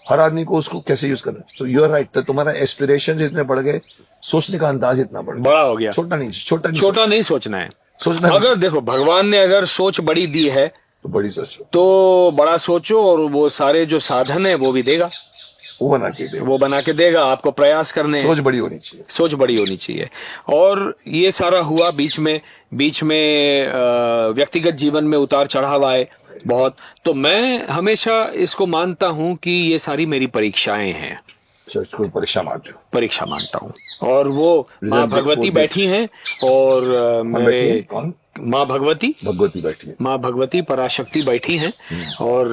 हर आदमी को उसको कैसे यूज करना। तो यू आर राइट, तो तुम्हारा एस्पिरेशन इतने बढ़ गए, सोचने का अंदाज इतना बड़ा हो गया। छोटा नहीं सोचना है। अगर देखो, भगवान ने अगर सोच बड़ी दी है तो बड़ी सोचो, तो बड़ा सोचो, और वो सारे जो साधन है वो भी देगा, वो बना के देगा। आपको प्रयास करने, सोच बड़ी होनी चाहिए। और ये सारा हुआ, बीच में व्यक्तिगत जीवन में उतार चढ़ाव आए बहुत। तो मैं हमेशा इसको मानता हूं कि ये सारी मेरी परीक्षाएं हैं। इसको परीक्षा मानते हो? परीक्षा मानता हूँ। और वो माँ रिजल्ट भगवती रिपोर्ट बैठी हैं और मेरे कौन? माँ भगवती भगवती बैठी है। माँ भगवती पराशक्ति बैठी हैं और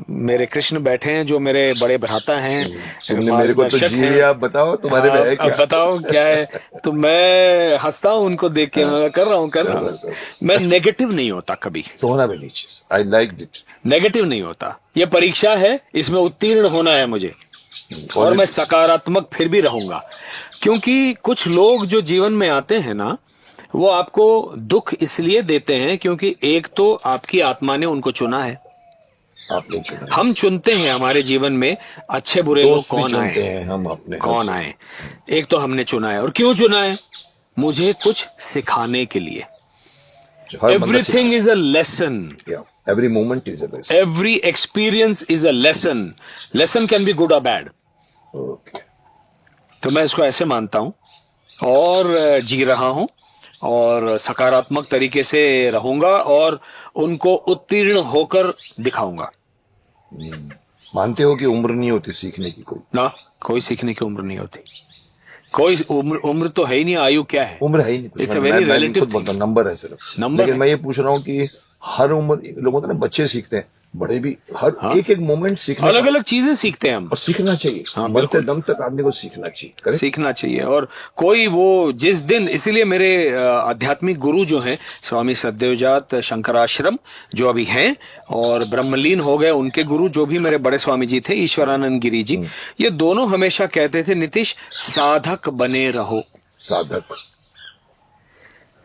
मेरे कृष्ण बैठे हैं जो मेरे बड़े भ्राता हैं, तुमने मेरे को तो मार्गदर्शक जी हैं। लिया, आप बताओ तुम्हारे में है अब क्या? बताओ क्या है। तो मैं हंसता हूँ उनको देख के, मैं कर रहा हूँ। मैं नेगेटिव नहीं होता कभी, सोना भी नहीं चाहिए। I like it. नेगेटिव नहीं होता। ये परीक्षा है, इसमें उत्तीर्ण होना है मुझे, और मैं सकारात्मक फिर भी रहूंगा। क्योंकि कुछ लोग जो जीवन में आते हैं ना, वो आपको दुख इसलिए देते हैं क्योंकि एक तो आपकी आत्मा ने उनको चुना है। आपने चुना। हम चुनते हैं हमारे जीवन में अच्छे बुरे लोग दोस्त भी कौन चुनते आए, हैं हम अपने, कौन आए। एक तो हमने चुना है, और क्यों चुना है? मुझे कुछ सिखाने के लिए। Everything is a lesson, every moment is a lesson, every experience is a lesson. Lesson can be good और बैड। तो मैं इसको ऐसे मानता हूं और जी रहा हूं, और सकारात्मक तरीके से रहूंगा और उनको उत्तीर्ण होकर दिखाऊंगा। मानते हो कि उम्र नहीं होती सीखने की? कोई ना, कोई सीखने की उम्र नहीं होती। कोई उम्र तो है ही नहीं। आयु क्या है? उम्र है ही नहीं। It's a very relative thing. Number है सिर्फ, नंबर लेकिन है। मैं ये पूछ रहा हूँ कि हर उम्र, लोग होते हैं ना, बच्चे सीखते हैं, बड़े भी, हर एक एक मोमेंट सीखने अलग का, अलग चीजें सीखते हैं हम, और सीखना चाहिए। हाँ, मरते दम तक आदमी को सीखना चाहिए। करेक्ट? सीखना चाहिए। और कोई वो जिस दिन, इसीलिए मेरे आध्यात्मिक गुरु जो हैं स्वामी सद्देवजात शंकराश्रम जो अभी हैं, और ब्रह्मलीन हो गए उनके गुरु जो भी मेरे बड़े स्वामी जी थे, ईश्वरानंद गिरी जी, ये दोनों हमेशा कहते थे, नीतीश साधक बने रहो। साधक।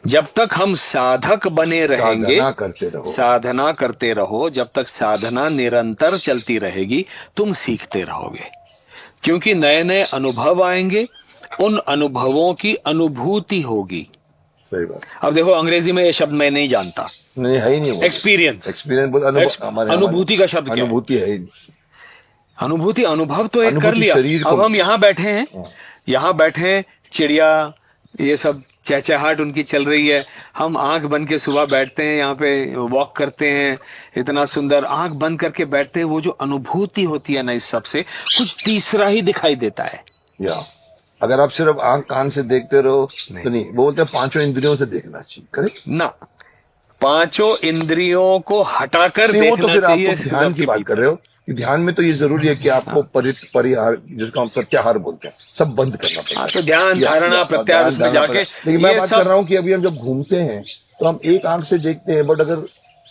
जब तक हम साधक बने रहेंगे, साधना करते रहो, साधना करते रहो, जब तक साधना निरंतर चलती रहेगी, तुम सीखते रहोगे। क्योंकि नए नए अनुभव आएंगे, उन अनुभवों की अनुभूति होगी। सही बात। अब देखो, अंग्रेजी में ये शब्द मैं नहीं जानता, नहीं है ही नहीं वो। एक्सपीरियंस। एक्सपीरियंस अनुभूति का शब्द क्या है? अनुभूति है ही नहीं। अनुभूति, अनुभव तो एक कर अनुभूति लिया। शरीर अब को- हम यहाँ बैठे हैं, यहाँ बैठे हैं, चिड़िया ये सब चहचहाट उनकी चल रही है, हम आंख बंद के सुबह बैठते हैं, यहाँ पे वॉक करते हैं, इतना सुंदर आंख बंद करके बैठते हैं। वो जो अनुभूति होती है ना, इस सब से कुछ तीसरा ही दिखाई देता है। या अगर आप सिर्फ आंख कान से देखते रहो तो नहीं, वो बोलते हैं पांचों इंद्रियों से देखना चाहिए। करेक्ट ना, पांचों इंद्रियों को हटाकर नहीं, वो तो देखना फिर चाहिए। आप ध्यान की बात कर रहे हो। कि ध्यान में तो ये जरूरी है कि आपको परिहार, जिसको हम प्रत्याहार बोलते हैं, सब बंद करना पड़ता है। तो ध्यान, धारणा, प्रत्याहार, उसमें ध्यान, जाके लेकिन मैं ये बात सब- कर रहा हूँ कि अभी हम जब घूमते हैं तो हम एक आंख से देखते हैं, बट अगर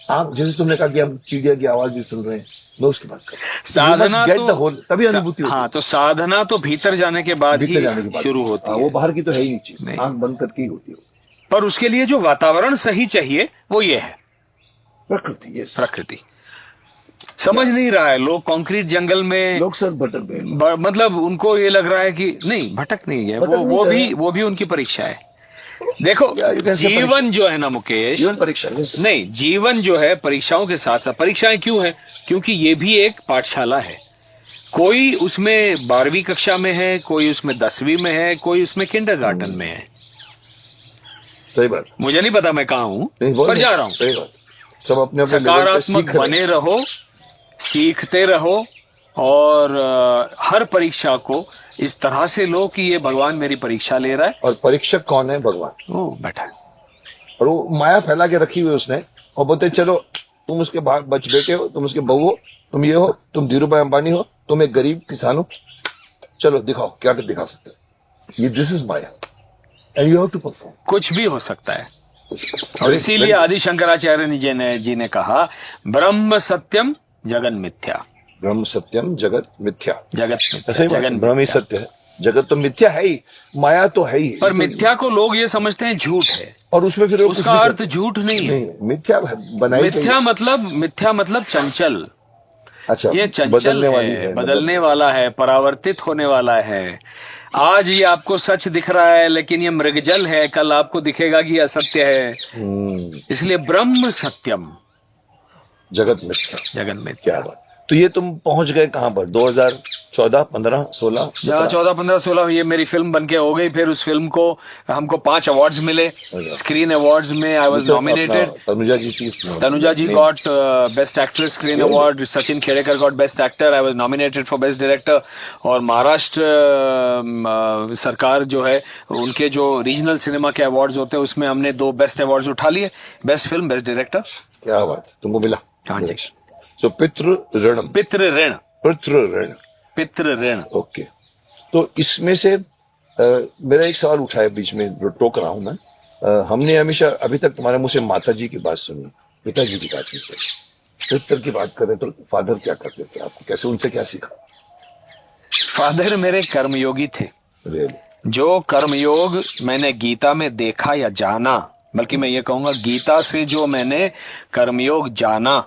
आंख, जैसे तुमने कहा कि हम चिड़िया की आवाज भी सुन रहे हैं, मैं उसकी बात कर रहा हूँ। साधना गेट तो द होल, तभी अनुभूति होती है। हाँ, तो साधना तो भीतर जाने के बाद भीतर जाने के ही बाद शुरू होती वो है। बाहर की तो है ही नहीं चीज, नहीं। आंख बंद करके ही होती है। पर उसके लिए जो वातावरण सही चाहिए वो ये है, प्रकृति। ये प्रकृति। समझ नहीं रहा है लोग, कंक्रीट जंगल में लोग सर भटक गए। मतलब उनको ये लग रहा है कि नहीं, भटक नहीं है, भटक नहीं वो भी उनकी परीक्षा है। देखो, you can say जीवन जो है ना मुकेश, जीवन परीक्षा नहीं, जीवन जो है परीक्षाओं के साथ साथ, परीक्षाएं क्यों है? क्योंकि ये भी एक पाठशाला है। कोई उसमें 12वीं कक्षा में है, कोई उसमें 10वीं में है, कोई उसमें किंडरगार्टन में है। सही बात। मुझे नहीं पता मैं कहाँ हूँ, नहीं, बोल पर नहीं, जा रहा हूँ। सही बात। सब अपने अपने लेवल पे सकारात्मक सीख रहे हैं। बने रहो, सीखते रहो, और हर परीक्षा को इस तरह से लो कि ये भगवान मेरी परीक्षा ले रहा है। और परीक्षक कौन है? भगवान। वो बैठा है, और वो माया फैला के रखी हुई उसने, और बोलते चलो तुम उसके बच बेटे हो, तुम उसके बहू हो, तुम ये हो, तुम धीरू भाई अंबानी हो, तुम एक गरीब किसान हो, चलो दिखाओ क्या दिखा सकते हो। ये this is maya and you have to perform. कुछ भी हो सकता है। और इसीलिए आदि शंकराचार्य जी ने कहा, ब्रह्म सत्यम जगन मिथ्या। ब्रह्म सत्यम जगत मिथ्या। जगत ऐसा ही बात है, जगन ब्रह्म ही मिथ्या। सत्य है, जगत तो मिथ्या है ही, माया तो है ही। पर मिथ्या को लोग ये समझते हैं झूठ है, और उसमें फिर वो कुछ उसका भी अर्थ करते झूठ नहीं हैं। है। नहीं, मिथ्या बनाई गई है। मिथ्या मतलब चंचल। अच्छा, ये चंचल बदलने वाली है, बदलने वाला है, परावर्तित होने वाला है। आज ये आपको सच दिख रहा है, लेकिन ये मृगजल है, कल आपको दिखेगा कि असत्य है। इसलिए ब्रह्म सत्यम जगत मिथ्या। जगन मिथ्या। क्या बात। तो ये तुम पहुंच गए कहाँ पर? 2014, 15, 16, 17? 14, 15, 16 ये मेरी फिल्म बनके हो गई। फिर उस फिल्म को हमको 5 अवार्ड्स मिले। स्क्रीन अवार्ड्स में I was nominated. Tanuja ji थी। Tanuja ji got best actress screen award, Sachin Khedekar got best actor, I was nominated for best director. और महाराष्ट्र सरकार जो है उनके जो रीजनल सिनेमा के अवार्ड्स होते हैं उसमें हमने 2 बेस्ट अवार्ड्स उठा लिए, बेस्ट फिल्म, बेस्ट डायरेक्टर। क्या बात, तुमको मिला? हाँ जी। सो पितृ ऋण, पितृ ऋण, पितृ ऋण, पितृ ऋण। ओके। तो इसमें से मेरा एक सवाल उठा है, बीच में टोक रहा हूं मैं। हमने हमेशा अभी तक तुम्हारे मुंह से माता जी की बात सुनी, पिताजी की बात नहीं सुनी। पितृ की बात करें तो फादर क्या करते थे, आपको कैसे, उनसे क्या सीखा? फादर मेरे कर्मयोगी थे। जो कर्मयोग मैंने गीता में देखा या जाना, बल्कि मैं ये कहूंगा गीता से जो मैंने कर्मयोग जाना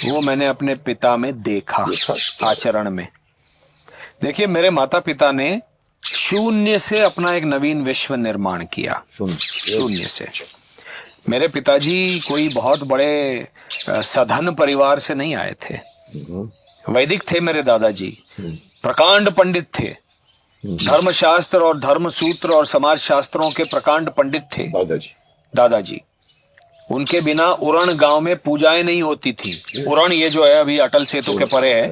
वो मैंने अपने पिता में देखा आचरण में। देखिए, मेरे माता पिता ने शून्य से अपना एक नवीन विश्व निर्माण किया, शून्य से। मेरे पिताजी कोई बहुत बड़े सधन परिवार से नहीं आए थे। वैदिक थे मेरे दादाजी, प्रकांड पंडित थे, धर्मशास्त्र और धर्म सूत्र और समाज शास्त्रों के प्रकांड पंडित थे दादाजी। उनके बिना उरण गांव में पूजाएं नहीं होती थी। उरण ये जो है अभी अटल सेतु के परे है,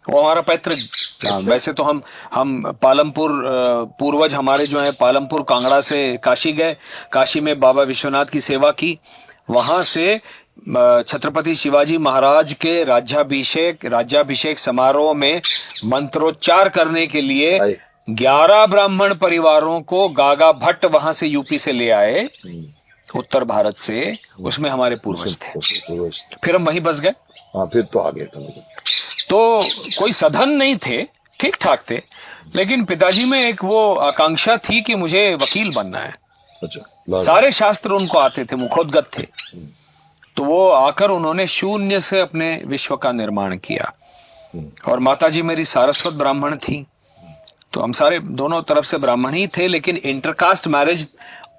वो हमारा पैतृक गांव। वैसे तो हम पालमपुर, पूर्वज हमारे जो है पालमपुर कांगड़ा से काशी गए, काशी में बाबा विश्वनाथ की सेवा की। वहां से छत्रपति शिवाजी महाराज के राज्याभिषेक समारोह में मंत्रोच्चार करने के लिए 11 ब्राह्मण परिवारों को गागा भट्ट वहां से यूपी से ले आए, उत्तर भारत से। उसमें हमारे पूर्वज थे। फिर हम वहीं बस गए। हाँ, फिर तो आ गए। तो कोई सधन नहीं थे, ठीक ठाक थे, लेकिन पिताजी में एक वो आकांक्षा थी कि मुझे वकील बनना है। अच्छा। सारे शास्त्र उनको आते थे, मुखोद्गत थे। तो वो आकर उन्होंने शून्य से अपने विश्व का निर्माण किया। और माताजी मेरी सारस्वत ब्राह्मण थी, तो हम सारे दोनों तरफ से ब्राह्मण ही थे। लेकिन इंटरकास्ट मैरिज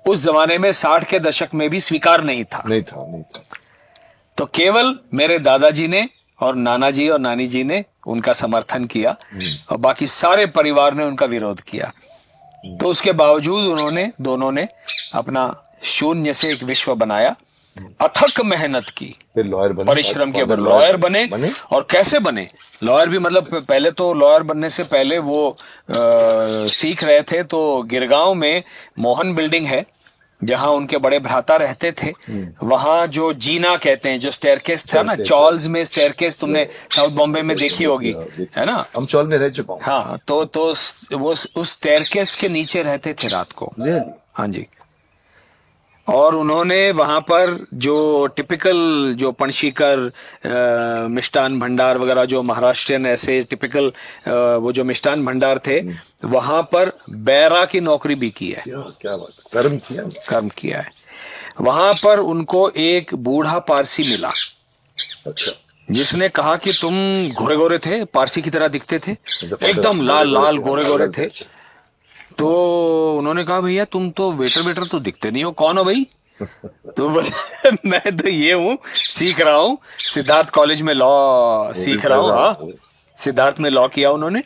उस जमाने में 60 के दशक में भी स्वीकार नहीं था। तो केवल मेरे दादाजी ने और नाना जी और नानी जी ने उनका समर्थन किया और बाकी सारे परिवार ने उनका विरोध किया। तो उसके बावजूद उन्होंने दोनों ने अपना शून्य से एक विश्व बनाया, अथक मेहनत की, परिश्रम के ऊपर लॉयर बने। और कैसे बने लॉयर भी, मतलब पहले तो लॉयर बनने से पहले वो सीख रहे थे। तो गिरगांव में मोहन बिल्डिंग है जहां उनके बड़े भ्राता रहते थे। वहां जो जीना कहते हैं, जो स्टेयरकेस था ना, चॉल्स में स्टेयरकेस तुमने साउथ बॉम्बे में देखी होगी, है ना? हम चॉल में रह चुका हूं। हाँ, तो वो उस स्टेयरकेस के नीचे रहते थे रात को। हाँ जी। और उन्होंने वहां पर जो टिपिकल जो पंशीकर मिष्टान भंडार वगैरह, जो महाराष्ट्रियन ऐसे टिपिकल वो जो मिष्टान भंडार थे, वहां पर बैरा की नौकरी भी की है। क्या बात, कर्म किया है। वहां पर उनको एक बूढ़ा पारसी मिला। अच्छा। जिसने कहा कि तुम गोरे गोरे थे, पारसी की तरह दिखते थे, एकदम लाल लाल गोरे गोरे थे। तो उन्होंने कहा, भैया तुम तो वेटर तो दिखते नहीं हो, कौन हो भाई? तो बोले मैं तो ये हूँ, सीख रहा हूँ, सिद्धार्थ कॉलेज में लॉ सीख रहा हूँ। हाँ, सिद्धार्थ में लॉ किया उन्होंने।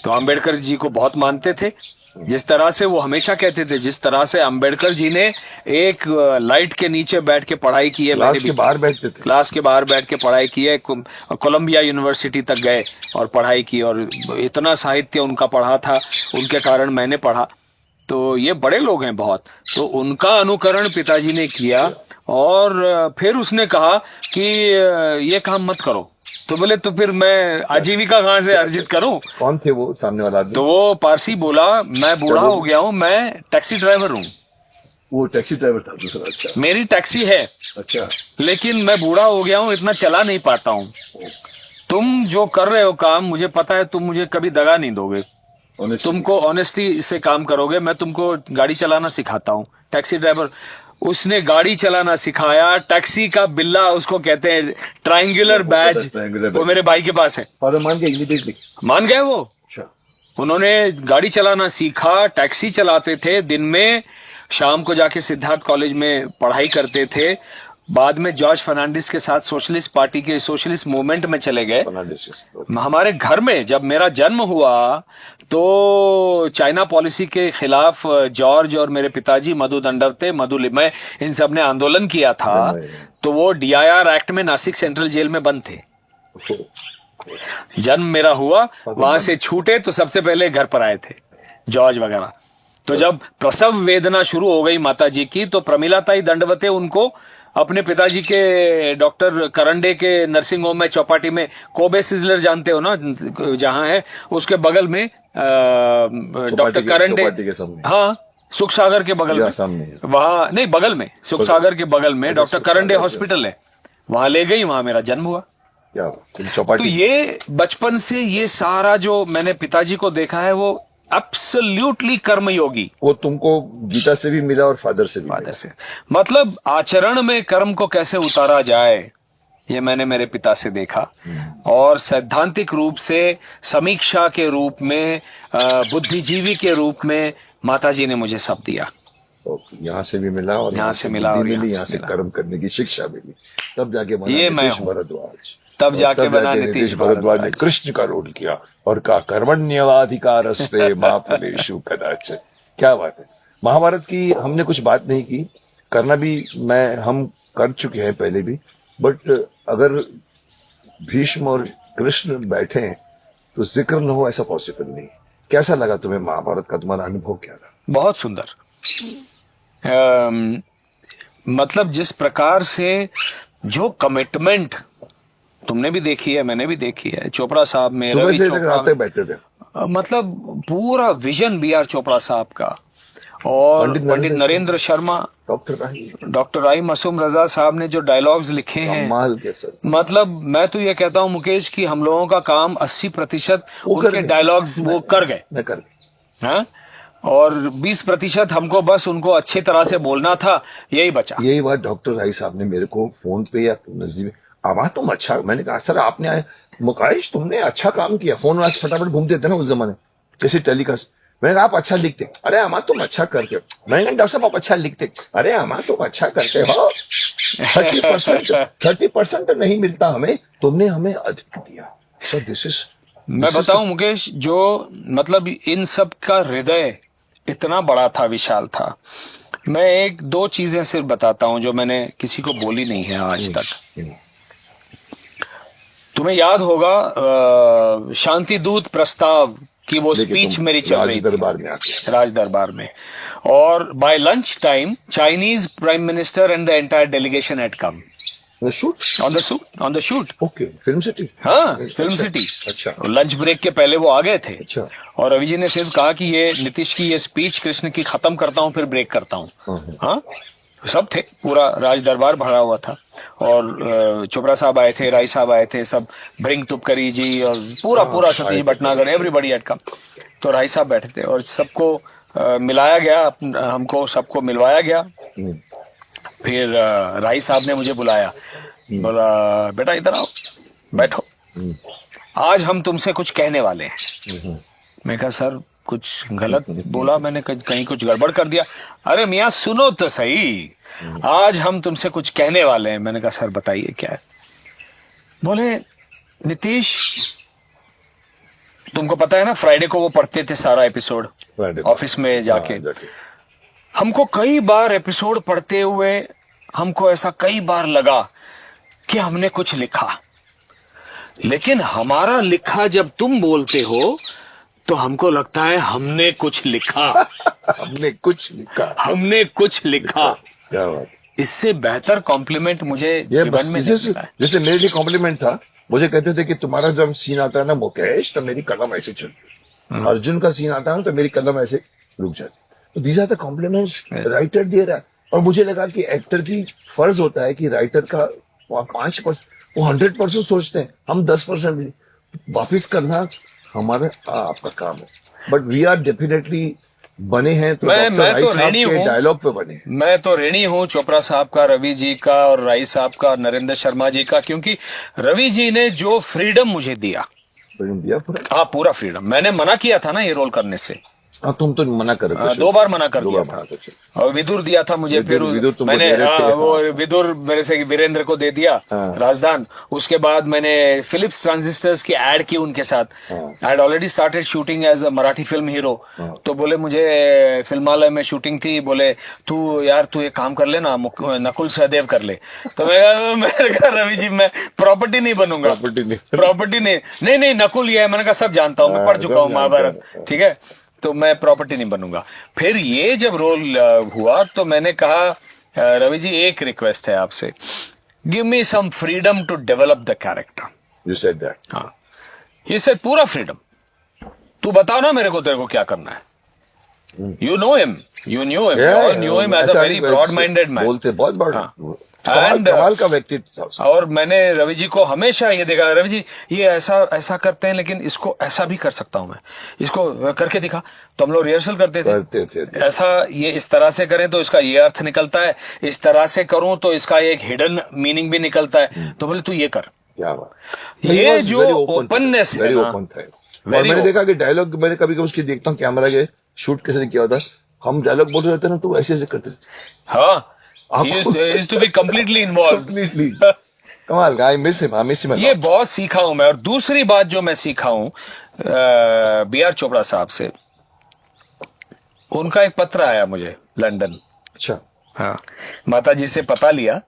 तो अंबेडकर जी को बहुत मानते थे। जिस तरह से वो हमेशा कहते थे, जिस तरह से अंबेडकर जी ने एक लाइट के नीचे बैठ के पढ़ाई की है, क्लास के बाहर बैठते थे, क्लास के बाहर बैठ के पढ़ाई की है, कोलंबिया यूनिवर्सिटी तक गए और पढ़ाई की, और इतना साहित्य उनका पढ़ा था, उनके कारण मैंने पढ़ा। तो ये बड़े लोग हैं बहुत। तो उनका अनुकरण पिताजी ने किया। और फिर उसने कहा कि ये काम मत करो। तो बोले, तो फिर मैं आजीविका कहाँ से अर्जित करूं? कौन थे वो सामने वाला आदमी? तो वो पारसी बोला, मैं बूढ़ा हो गया हूँ, मैं टैक्सी ड्राइवर हूँ। वो टैक्सी ड्राइवर था दूसरा? अच्छा। मेरी टैक्सी है, अच्छा, लेकिन मैं बूढ़ा हो गया हूँ, इतना चला नहीं पाता हूँ। तुम जो कर रहे हो काम, मुझे पता है तुम मुझे कभी दगा नहीं दोगे, तुमको ऑनेस्टी से काम करोगे। मैं तुमको गाड़ी चलाना सिखाता हूँ, टैक्सी ड्राइवर। उसने गाड़ी चलाना सिखाया। टैक्सी का बिल्ला उसको कहते हैं, ट्रायंगुलर बैज, वो मेरे भाई के पास है। फादर मान गए इमीडिएटली? मान गए वो। उन्होंने गाड़ी चलाना सीखा, टैक्सी चलाते थे दिन में, शाम को जाके सिद्धार्थ कॉलेज में पढ़ाई करते थे। बाद में जॉर्ज फर्नांडिस के साथ सोशलिस्ट पार्टी के सोशलिस्ट मूवमेंट में चले गए। हमारे घर में जब मेरा जन्म हुआ तो चाइना पॉलिसी के खिलाफ जॉर्ज और मेरे पिताजी मधु दंडवते, मधु लिमय, इन सब ने आंदोलन किया था। तो वो DIR एक्ट में नासिक सेंट्रल जेल में बंद थे। जन्म मेरा हुआ, वहां से छूटे तो सबसे पहले घर पर आए थे जॉर्ज वगैरह। तो जब प्रसव वेदना शुरू हो गई माता जी की, तो प्रमिलाताई दंडवते उनको अपने पिताजी के डॉक्टर करंडे के नर्सिंग होम में चौपाटी में, कोबे सिजलर जानते हो ना जहां है, उसके बगल में डॉक्टर करंडे, हाँ सुख सागर के बगल में, वहां नहीं बगल में, सुख सागर के बगल में डॉक्टर करंडे हॉस्पिटल है, वहां ले गई, वहां मेरा जन्म हुआ। तो ये बचपन से ये सारा जो मैंने पिताजी को देखा है वो एब्सोल्युटली कर्मयोगी। वो तुमको गीता से भी मिला और फादर से भी मिला। मतलब आचरण में कर्म को कैसे उतारा जाए, ये मैंने मेरे पिता से देखा। और सैद्धांतिक रूप से, समीक्षा के रूप में, बुद्धिजीवी के रूप में माताजी ने मुझे सब दिया। यहाँ से भी मिला और यहाँ से मिला और यहाँ से कर्म करने की शिक्षा मिली। तब जाके बना ये मैं नीतीश भारद्वाज, तब जाके बना नीतीश भारद्वाज ने कृष्ण का रोल किया और कहा कर्मण्यवाधिकारस्ते मा फलेषु कदाचन। क्या बात है। महाभारत की हमने कुछ बात नहीं की, करना भी हम कर चुके हैं पहले भी, बट अगर भीष्म और कृष्ण बैठे तो जिक्र न हो ऐसा पॉसिबल नहीं। कैसा लगा तुम्हें महाभारत का, तुम्हारा अनुभव क्या था? बहुत सुंदर। मतलब जिस प्रकार से जो कमिटमेंट तुमने भी देखी है, मैंने भी देखी है, चोपड़ा साहब में, रवि चोपड़ा बैठे थे, मतलब पूरा विजन BR चोपड़ा साहब का, और पंडित नरेंद्र शर्मा, डॉक्टर राही मासूम रजा साहब ने जो डायलॉग्स लिखे हैं, मतलब मैं तो ये कहता हूँ मुकेश कि हम लोगों का काम 80% उनके डायलॉग्स वो कर गए, हाँ, और 20% हमको बस उनको अच्छी तरह से बोलना था, यही बचा। यही बात डॉक्टर राही साहब ने मेरे को फोन पे या नजदीक, आवाज तुम अच्छा, मैंने कहा सर आपने मुकेश तुमने अच्छा काम किया। फोन आज फटाफट घूमते थे ना उस जमाने, जैसे टेलीकास्ट, मैंने कहा आप अच्छा लिखते, अरे अमा तुम अच्छा करते हो, मैंने कहा डॉक्टर साहब आप अच्छा लिखते, अरे अमा तुम अच्छा करते हो, 30% नहीं मिलता हमें, तुमने हमें अधिक दिया। सो दिस इज, मैं बताऊं मुकेश, जो मतलब इन सब का हृदय इतना बड़ा था, विशाल था। मैं 1-2 चीजें सिर्फ बताता हूं जो मैंने किसी को बोली नहीं है आज तक। तुम्हें याद होगा शांति दूत प्रस्ताव की वो स्पीच मेरी चल रही थी राज दरबार में, और by lunch time Chinese prime minister and the entire delegation had come on the shoot. Okay, film city, हाँ फिल्म सिटी। अच्छा, लंच ब्रेक के पहले वो आ गए थे। अच्छा, और रवि जी ने सिर्फ कहा कि ये नीतीश की ये स्पीच कृष्ण की खत्म करता हूँ फिर ब्रेक करता हूँ। हाँ, सब थे, पूरा राज दरबार भरा हुआ था, और चोपड़ा साहब आए थे, राय साहब आए थे, सब भृंग तुपकरी जी और पूरा Satish Bhatnagar, everybody had come. तो राय साहब बैठे थे और सबको मिलाया गया, हमको सबको मिलवाया गया। फिर राय साहब ने मुझे बुलाया, बोला बेटा इधर आओ, बैठो, आज हम तुमसे कुछ कहने वाले हैं। मैं कहा सर कुछ गलत बोला मैंने, कहीं कुछ गड़बड़ कर दिया? अरे मियाँ सुनो तो सही, आज हम तुमसे कुछ कहने वाले हैं। मैंने कहा सर बताइए क्या है। बोले नीतीश, तुमको पता है ना फ्राइडे को वो पढ़ते थे सारा एपिसोड ऑफिस में जाके। हमको कई बार एपिसोड पढ़ते हुए हमको ऐसा कई बार लगा कि हमने कुछ लिखा, लेकिन हमारा लिखा जब तुम बोलते हो तो हमको लगता है हमने कुछ लिखा। हमने कुछ लिखा। क्या बात। इससे बेहतर कॉम्प्लीमेंट मुझे जीवन में जैसे मेरे लिए कॉम्प्लीमेंट था, मुझे कहते थे कि तुम्हारा जब सीन आता है ना मुकेश, तो मेरी कलम ऐसे चलती है, अर्जुन का सीन आता है तो मेरी कलम ऐसे रुक जाती। तो these are the compliments writer दे रहा है। और मुझे लगा कि एक्टर की फर्ज होता है कि राइटर का 5%, वो 100% सोचते हैं, हम 10% वापिस करना हमारे आपका काम है। बट वी आर डेफिनेटली बने हैं तो मैं तो ऋणी हूँ, डायलॉग पे बने। मैं तो ऋणी हूँ चोपड़ा साहब का, रवि जी का और राय साहब का, नरेंद्र शर्मा जी का, क्योंकि रवि जी ने जो फ्रीडम मुझे दिया, पूरा, हाँ पूरा फ्रीडम। मैंने मना किया था ना ये रोल करने से, हाँ, तुम तो मना कर रहे थे। 2 बार मना कर दो दिया बार था। मना कर दिया। और विदुर दिया था मुझे, फिर विदुर तुमको मैंने दे रहे थे, वो विदुर मेरे से वीरेंद्र को दे दिया, हाँ। राजदान। उसके बाद मैंने फिलिप्स ट्रांजिस्टर्स की एड की उनके साथ। I had already started shooting as a Marathi film hero. तो बोले मुझे फिल्मालय में शूटिंग थी, बोले तू यार तू एक काम कर ले ना, नकुल सहदेव कर ले। तो मैंने कहा रवि जी मैं प्रॉपर्टी नहीं बनूंगा, प्रॉपर्टी नहीं नहीं नकुल ये है। मैंने कहा सब जानता हूँ, मैं पढ़ चुका हूँ महाभारत, ठीक है, तो मैं प्रॉपर्टी नहीं बनूंगा। फिर ये जब रोल हुआ तो मैंने कहा रवि जी एक रिक्वेस्ट है आपसे, give me some freedom to develop the character. You said that. हाँ, ये सेड पूरा फ्रीडम, तू बताओ ना मेरे को तेरे को क्या करना है। You know him, you knew him, you knew him as a very broad minded man. बोलते बहुत बड़ा And- कमाल का व्यक्तित्व। और मैंने रवि जी को हमेशा ये देखा, रवि जी ये ऐसा करते हैं, लेकिन इसको ऐसा भी कर सकता हूं मैं, इसको करके दिखा। तो हम लोग रिहर्सल करते थे, ऐसा ये इस तरह से करें तो इसका ये अर्थ निकलता है, इस तरह से करूं तो इसका एक हिडन मीनिंग भी निकलता है। तो बोले तू ये कर। क्या बात, ये जो ओपननेस है वेरी ना, ओपन था। और मैंने देखा कि डायलॉग मैंने कभी कभी उसकी देखता हूँ कैमरा के शूट कैसे किया होता, हम डायलॉग बोल रहे थे ना तो ऐसे ऐसे करते थे। हाँ, he used to be completely involved. Completely. कमाल का, I miss him. ये बहुत सीखा हूं मैं। और दूसरी बात जो मैं सीखा हूं B.R. चोपड़ा साहब से, उनका एक पत्र आया मुझे लंदन। अच्छा। हाँ, माता जी से पता लिया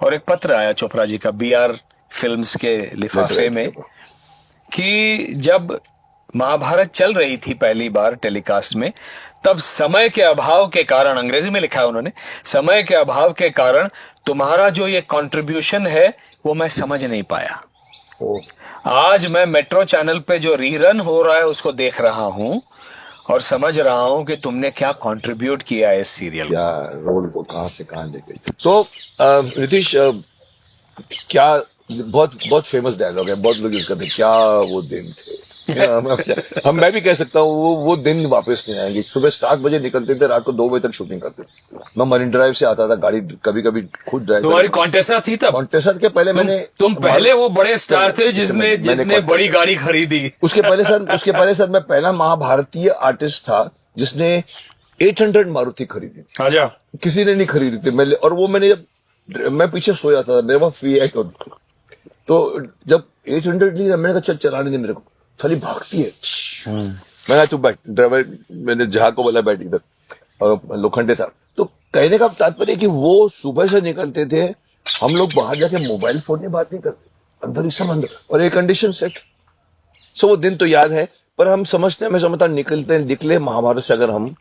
और एक पत्र आया चोपड़ा जी का B.R. फिल्म्स के लिफाफे में, कि जब महाभारत चल रही थी पहली बार टेलीकास्ट में, तब समय के अभाव के कारण, अंग्रेजी में लिखा है उन्होंने, समय के अभाव के कारण तुम्हारा जो ये कंट्रीब्यूशन है वो मैं समझ नहीं पाया। आज मैं मेट्रो चैनल पे जो रीरन हो रहा है उसको देख रहा हूं और समझ रहा हूं कि तुमने क्या कंट्रीब्यूट किया है इस सीरियल या रोल को कहां से कहां ले गई। तो नीतीश, क्या बहुत फेमस डायलॉग है, बहुत लोग यूज करते हैं, क्या वो दिन थे। मैं भी कह सकता हूँ वो दिन वापस नहीं आएंगे। सुबह 7 बजे निकलते थे, रात को 2 बजे तक शूटिंग करते थे। मैं मरीन ड्राइव से आता था, गाड़ी कभी कभी खुद ड्राइव। तुम्हारी कॉन्टेसा थी तब? कॉन्टेसा के पहले तुम पहले वो बड़े स्टार थे जिसने बड़ी गाड़ी खरीदी। उसके पहले सर मैं पहला महाभारतीय आर्टिस्ट था जिसने 800 मारुति खरीदी थी। अच्छा। किसी ने नहीं खरीदी थी। और वो मैं पीछे सो जाता था, मेरे पास V8 होता। तो जब 800 ली, मैंने कहा चल चलाने दे मेरे को, थली भागती है। मैंने तू बैठ, ड्राइवर मैंने जहां को बोला बैठ इधर, और लोखंडे था। तो कहने का तात्पर्य कि वो सुबह से निकलते थे, हम लोग बाहर जाके मोबाइल फोन में बात नहीं करते, अंदर ही सब अंदर, और एक कंडीशन सेट। सो वो दिन तो याद है, पर हम समझते हैं, मैं समझता निकले महाभारत से अगर हम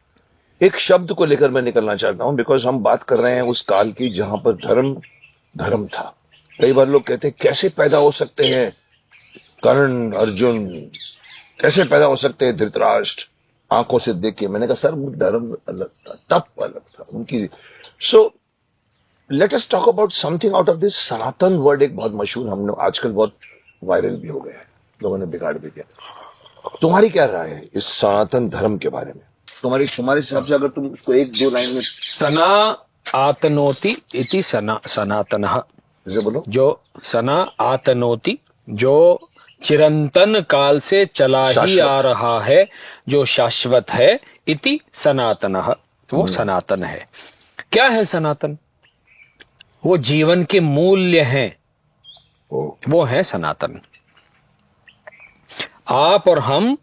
एक शब्द को लेकर मैं निकलना चाहता हूं, बिकॉज हम बात कर रहे हैं उस काल की जहां पर धर्म था। कई बार लोग कहते हैं कैसे पैदा हो सकते हैं कर्ण अर्जुन, कैसे पैदा हो सकते हैं धृतराष्ट्र आंखों से देख के। मैंने कहा सर वो धर्म अलग था, तप अलग था उनकी। So let us talk about something out of this. Sanatan word एक बहुत मशहूर, हम लोग आजकल बहुत वायरल भी हो गया है, लोगों ने बिगाड़ भी किया। तुम्हारी क्या राय है इस सनातन धर्म के बारे में? तुम्हारे हिसाब से अगर तुम उसको 1-2 लाइन में। सना आतनोति इति सनातनः, बोलो। जो सना आतनोति, जो चिरंतन काल से चला ही आ रहा है, जो शाश्वत है, इति सनातनः, वो सनातन है। क्या है सनातन? वो जीवन के मूल्य हैं, वो है सनातन। आप और हम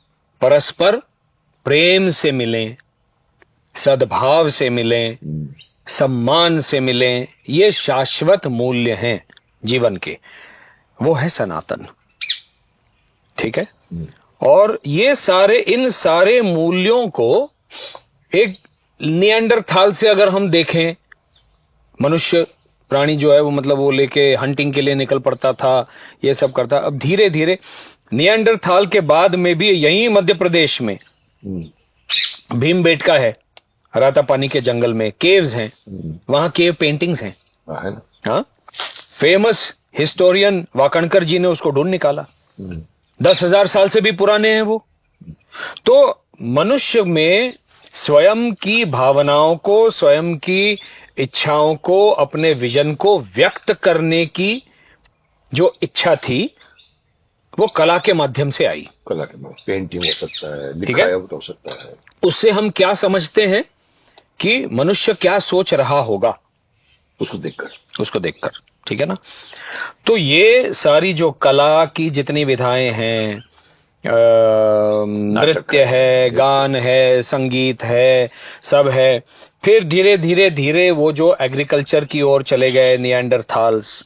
परस्पर प्रेम से मिलें, सद्भाव से मिलें, सम्मान से मिलें, ये शाश्वत मूल्य हैं जीवन के, वो है सनातन। ठीक है। और इन सारे मूल्यों को एक निएंडरथाल से अगर हम देखें, मनुष्य प्राणी जो है वो मतलब वो लेके हंटिंग के लिए निकल पड़ता था, ये सब करता। अब धीरे धीरे निएंडरथाल के बाद में भी यहीं मध्य प्रदेश में भीमबेटका है, रातापानी के जंगल में केव्स हैं, वहां केव पेंटिंग्स हैं। हाँ, फेमस हिस्टोरियन वाकणकर जी ने उसको ढूंढ निकाला। 10,000 साल से भी पुराने हैं वो। तो मनुष्य में स्वयं की भावनाओं को, स्वयं की इच्छाओं को, अपने विजन को व्यक्त करने की जो इच्छा थी वो कला के माध्यम से आई। कला के माध्यम, पेंटिंग हो सकता है, लिखावट हो सकता है। उससे हम क्या समझते हैं कि मनुष्य क्या सोच रहा होगा उसको देखकर, ठीक है ना। तो ये सारी जो कला की जितनी विधाएं हैं, नृत्य है, गान है, संगीत है, सब है। फिर धीरे धीरे धीरे वो जो एग्रीकल्चर की ओर चले गए, निएंडरथाल्स,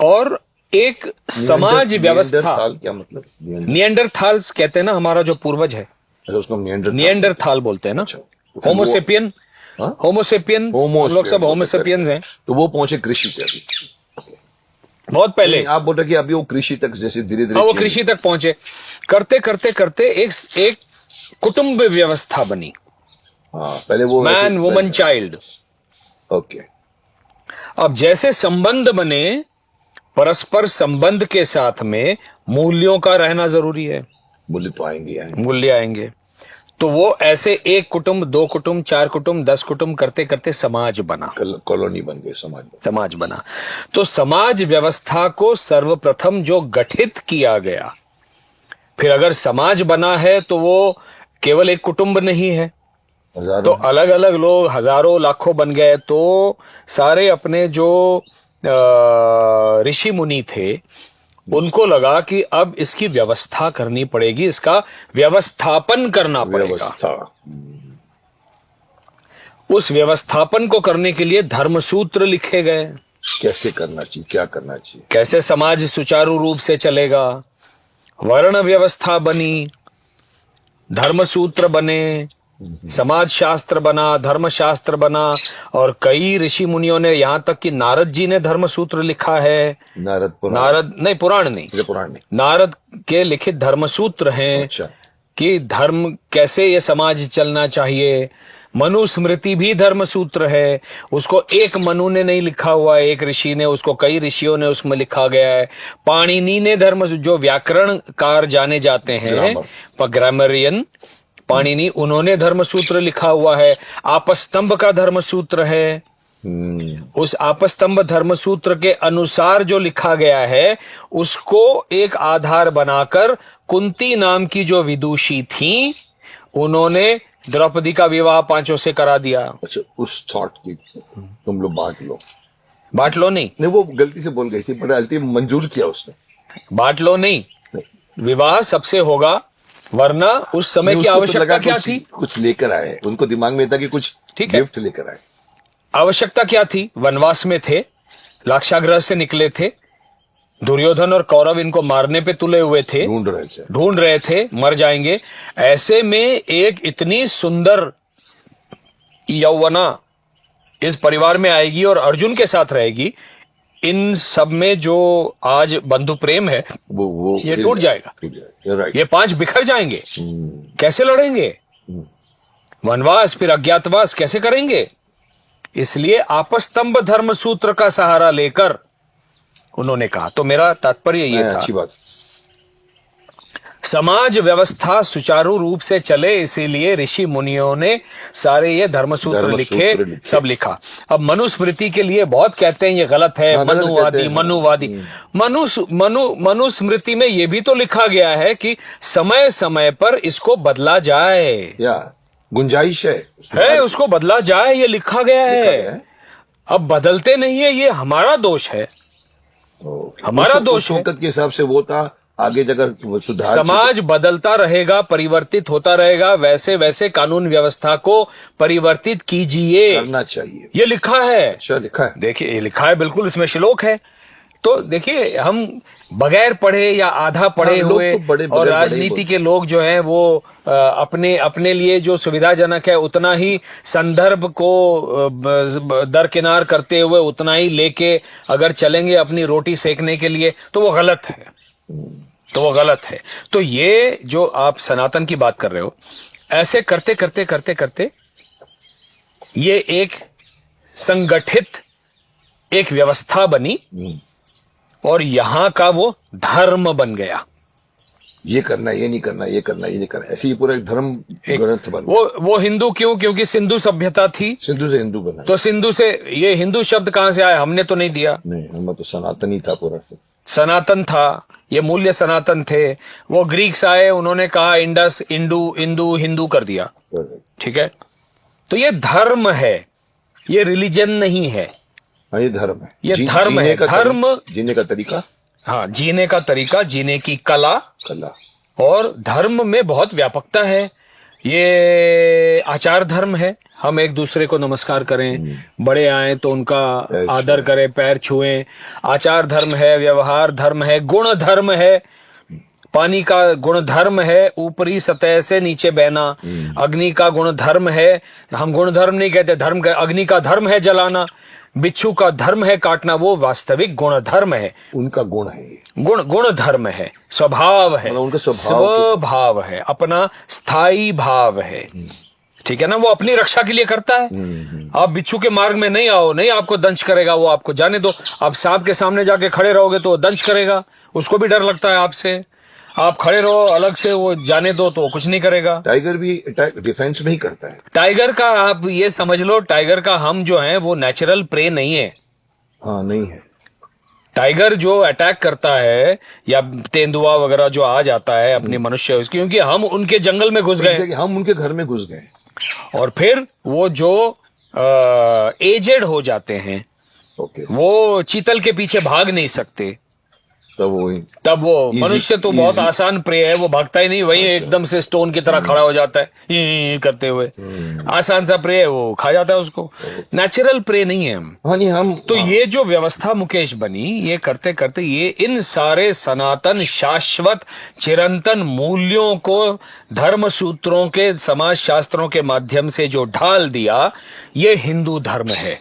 और एक समाज व्यवस्था। निएंडरथाल क्या मतलब? निएंडरथाल्स कहते हैं ना, हमारा जो पूर्वज है, उसको निएंडरथाल बोलते हैं ना। होमोसेपियन, होमोसेपियन, हम लोग सब होमोसेपियंस हैं। तो वो पहुंचे कृषि पे अभी, बहुत पहले। आप बोल रहे कि अभी वो कृषि तक जैसे धीरे धीरे, हाँ, वो कृषि तक पहुंचे। करते करते करते एक कुटुंब व्यवस्था बनी। हाँ, पहले वो मैन, वुमन, चाइल्ड। ओके। अब जैसे संबंध बने, परस्पर संबंध के साथ में मूल्यों का रहना जरूरी है। मूल्य तो आएंगे। मूल्य आएंगे। तो वो ऐसे एक कुटुंब, दो कुटुंब, चार कुटुंब, 10 कुटुंब करते करते समाज बना, कॉलोनी बन गई, समाज बना। तो समाज व्यवस्था को सर्वप्रथम जो गठित किया गया, फिर अगर समाज बना है तो वो केवल एक कुटुंब नहीं है, तो अलग अलग लोग हजारों लाखों बन गए। तो सारे अपने जो ऋषि मुनि थे, उनको लगा कि अब इसकी व्यवस्था करनी पड़ेगी, इसका व्यवस्थापन करना पड़ेगा। उस व्यवस्थापन को करने के लिए धर्मसूत्र लिखे गए। कैसे करना चाहिए, क्या करना चाहिए, कैसे समाज सुचारू रूप से चलेगा, वर्ण व्यवस्था बनी, धर्मसूत्र बने, समाज शास्त्र बना, धर्मशास्त्र बना, और कई ऋषि मुनियों ने, यहां तक कि नारद जी ने धर्मसूत्र लिखा है। नारद नहीं, पुराण नहीं, नारद के लिखित धर्मसूत्र हैं। अच्छा। कि धर्म कैसे ये समाज चलना चाहिए। मनुस्मृति भी धर्मसूत्र है, उसको एक मनु ने नहीं लिखा हुआ है, एक ऋषि ने, उसको कई ऋषियों ने उसमें लिखा गया है। पाणिनि ने जो व्याकरणकार जाने जाते हैं, ग्रामरियन पाणिनि, उन्होंने धर्मसूत्र लिखा हुआ है। आपस्तंभ का धर्मसूत्र है। उस आपस्तंभ धर्मसूत्र के अनुसार जो लिखा गया है, उसको एक आधार बनाकर कुंती नाम की जो विदुषी थी, उन्होंने द्रौपदी का विवाह 5 से करा दिया। अच्छा, उस थॉट की तुम लोग बांट लो नहीं, वो गलती से बोल गई थी, पर अल्टीमेटली मंजूर किया उसने। बांट लो नहीं, विवाह सबसे होगा, वरना उस समय की आवश्यकता क्या थी? कुछ लेकर आए, उनको दिमाग में था कि कुछ गिफ्ट लेकर आए। आवश्यकता क्या थी? वनवास में थे, लाक्षागृह से निकले थे, दुर्योधन और कौरव इनको मारने पे तुले हुए थे, ढूंढ रहे थे, मर जाएंगे। ऐसे में एक इतनी सुंदर यौवना इस परिवार में आएगी और अर्जुन के साथ रहेगी, इन सब में जो आज बंधु प्रेम है वो ये टूट जाएगा। ये 5 बिखर जाएंगे। कैसे लड़ेंगे? वनवास, फिर अज्ञातवास कैसे करेंगे? इसलिए आपस्तंभ धर्मसूत्र का सहारा लेकर उन्होंने कहा। तो मेरा तात्पर्य ये था, अच्छी बात, समाज व्यवस्था सुचारू रूप से चले, इसीलिए ऋषि मुनियों ने सारे ये धर्मसूत्र लिखे, सब लिखा। अब मनुस्मृति के लिए बहुत कहते हैं ये गलत है, मनुवादी। मनुस्मृति में ये भी तो लिखा गया है कि समय समय पर इसको बदला जाए, गुंजाइश है उसको बदला जाए, ये लिखा गया है। अब बदलते नहीं है, ये हमारा दोष है, हमारा दोष है। वक्त के हिसाब से वो था, आगे जाकर सुधार, समाज बदलता रहेगा, परिवर्तित होता रहेगा, वैसे वैसे कानून व्यवस्था को परिवर्तित कीजिए, करना चाहिए, ये लिखा है। अच्छा, लिखा है, देखिए ये लिखा है, बिल्कुल इसमें श्लोक है। तो देखिए, हम बगैर पढ़े या आधा पढ़े हुए और राजनीति के लोग जो हैं वो अपने लिए जो सुविधाजनक है उतना ही संदर्भ को दरकिनार करते हुए उतना ही लेके अगर चलेंगे अपनी रोटी सेकने के लिए, तो वो गलत है। तो ये जो आप सनातन की बात कर रहे हो, ऐसे करते करते करते करते ये एक संगठित एक व्यवस्था बनी और यहां का वो धर्म बन गया। ये करना, ये नहीं करना, ये करना, ये नहीं करना, ऐसे ही पूरा एक धर्म ग्रंथ बन गया। वो हिंदू क्यों? क्योंकि सिंधु सभ्यता थी, सिंधु से हिंदू बना। तो सिंधु से ये हिंदू शब्द कहां से आया? हमने तो नहीं दिया, नहीं, हमें तो सनातन ही था पूरा। सनातन था, ये मूल्य सनातन थे। वो ग्रीक्स आए, उन्होंने कहा इंडस, इंडू, हिंदू कर दिया। ठीक है, तो ये धर्म है, ये रिलीजन नहीं है। हाँ, ये धर्म है, ये धर्म है। धर्म जीने का तरीका, हाँ, जीने का तरीका, जीने की कला। और धर्म में बहुत व्यापकता है। ये आचार धर्म है, हम एक दूसरे को नमस्कार करें, बड़े आए तो उनका आदर करें, पैर छुएं। आचार धर्म है, व्यवहार धर्म है, गुण धर्म है। पानी का गुण धर्म है, ऊपरी सतह से नीचे बहना। अग्नि का गुण धर्म है, हम गुण धर्म नहीं कहते, धर्म का, अग्नि का धर्म है जलाना, बिच्छू का धर्म है काटना, वो वास्तविक गुण धर्म है। उनका गुण है, गुण धर्म है, स्वभाव है, उनका स्वभाव है, अपना स्थायी भाव है। ठीक है ना, वो अपनी रक्षा के लिए करता है। आप बिच्छू के मार्ग में नहीं आओ, नहीं आपको दंश करेगा, वो आपको जाने दो। आप सांप के सामने जाके खड़े रहोगे तो वो दंश करेगा, उसको भी डर लगता है आपसे। आप खड़े रहो अलग से, वो जाने दो तो वो कुछ नहीं करेगा। टाइगर भी डिफेंस नहीं करता है। टाइगर का आप ये समझ लो, टाइगर का हम जो है वो नेचुरल प्रे नहीं है। हाँ, नहीं है। टाइगर जो अटैक करता है या तेंदुआ वगैरह जो आ जाता है अपने मनुष्य उसकी, क्योंकि हम उनके जंगल में घुस गए, हम उनके घर में घुस गए, और फिर वो जो एजेड हो जाते हैं, वो चीतल के पीछे भाग नहीं सकते, तब वो मनुष्य तो बहुत आसान प्रे है, वो भागता ही नहीं, वही एकदम से स्टोन की तरह खड़ा हो जाता है करते हुए। आसान सा प्रे है, वो खा जाता है उसको। नेचुरल प्रे नहीं है हम। हाँ, नहीं हम तो ये जो व्यवस्था मुकेश बनी, ये करते करते ये इन सारे सनातन शाश्वत चिरंतन मूल्यों को धर्म सूत्रों के, समाज शास्त्रों के माध्यम से जो ढाल दिया, ये हिंदू धर्म है।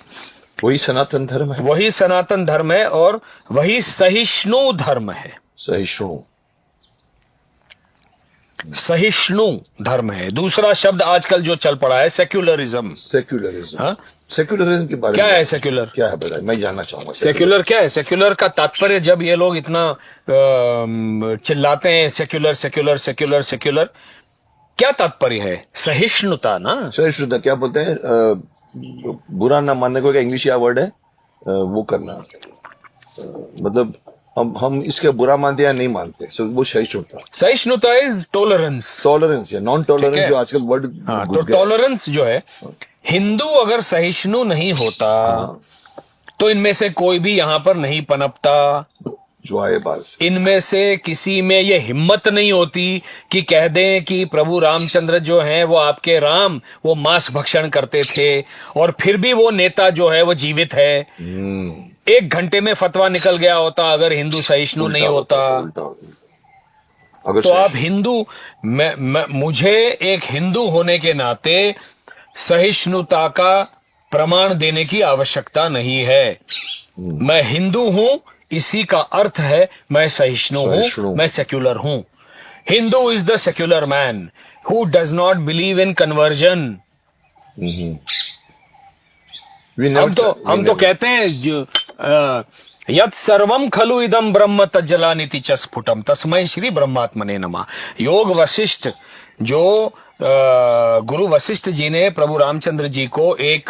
वही सनातन धर्म है, वही सनातन धर्म है, और वही सहिष्णु धर्म है। सहिष्णु धर्म है। दूसरा शब्द आजकल जो चल पड़ा है, सेक्युलरिज्म। हाँ? सेक्युलरिज्म के बारे में क्या है? सेक्युलर क्या है बताइए, मैं जानना चाहूंगा। सेक्युलर क्या है? सेक्युलर का तात्पर्य, जब ये लोग इतना चिल्लाते हैं सेक्युलर सेक्युलर सेक्युलर सेक्युलर, क्या तात्पर्य है? सहिष्णुता ना। सहिष्णुता क्या बोलते हैं? बुरा ना मानने को, इंग्लिश या वर्ड है, वो करना, मतलब हम इसके बुरा मानते या नहीं मानते, वो सहिष्णुता। सहिष्णुता इज टॉलरेंस या नॉन टॉलरेंस, जो आजकल वर्ड। हाँ, तो टॉलरेंस जो है, हिंदू अगर सहिष्णु नहीं होता तो इनमें से कोई भी यहाँ पर नहीं पनपता। जो आए बात, इनमें से किसी में ये हिम्मत नहीं होती कि कह दें कि प्रभु रामचंद्र जो हैं वो आपके राम, वो मांस भक्षण करते थे, और फिर भी वो नेता जो है वो जीवित है। 1 घंटे में फतवा निकल गया होता अगर हिंदू सहिष्णु नहीं होता। तो आप हिंदू, मुझे एक हिंदू होने के नाते सहिष्णुता का प्रमाण देने की आवश्यकता नहीं है। मैं हिंदू हूं, इसी का अर्थ है मैं सहिष्णु हूं, मैं सेक्युलर हूं। Hindu is the secular man who does not believe in conversion. हम तो कहते हैं यत् सर्वम खलु इदम ब्रह्म तज्जलानिति च स्फुटम तस्मै श्री ब्रह्मात्मने नमः। योग वशिष्ठ, जो गुरु वशिष्ठ जी ने प्रभु रामचंद्र जी को एक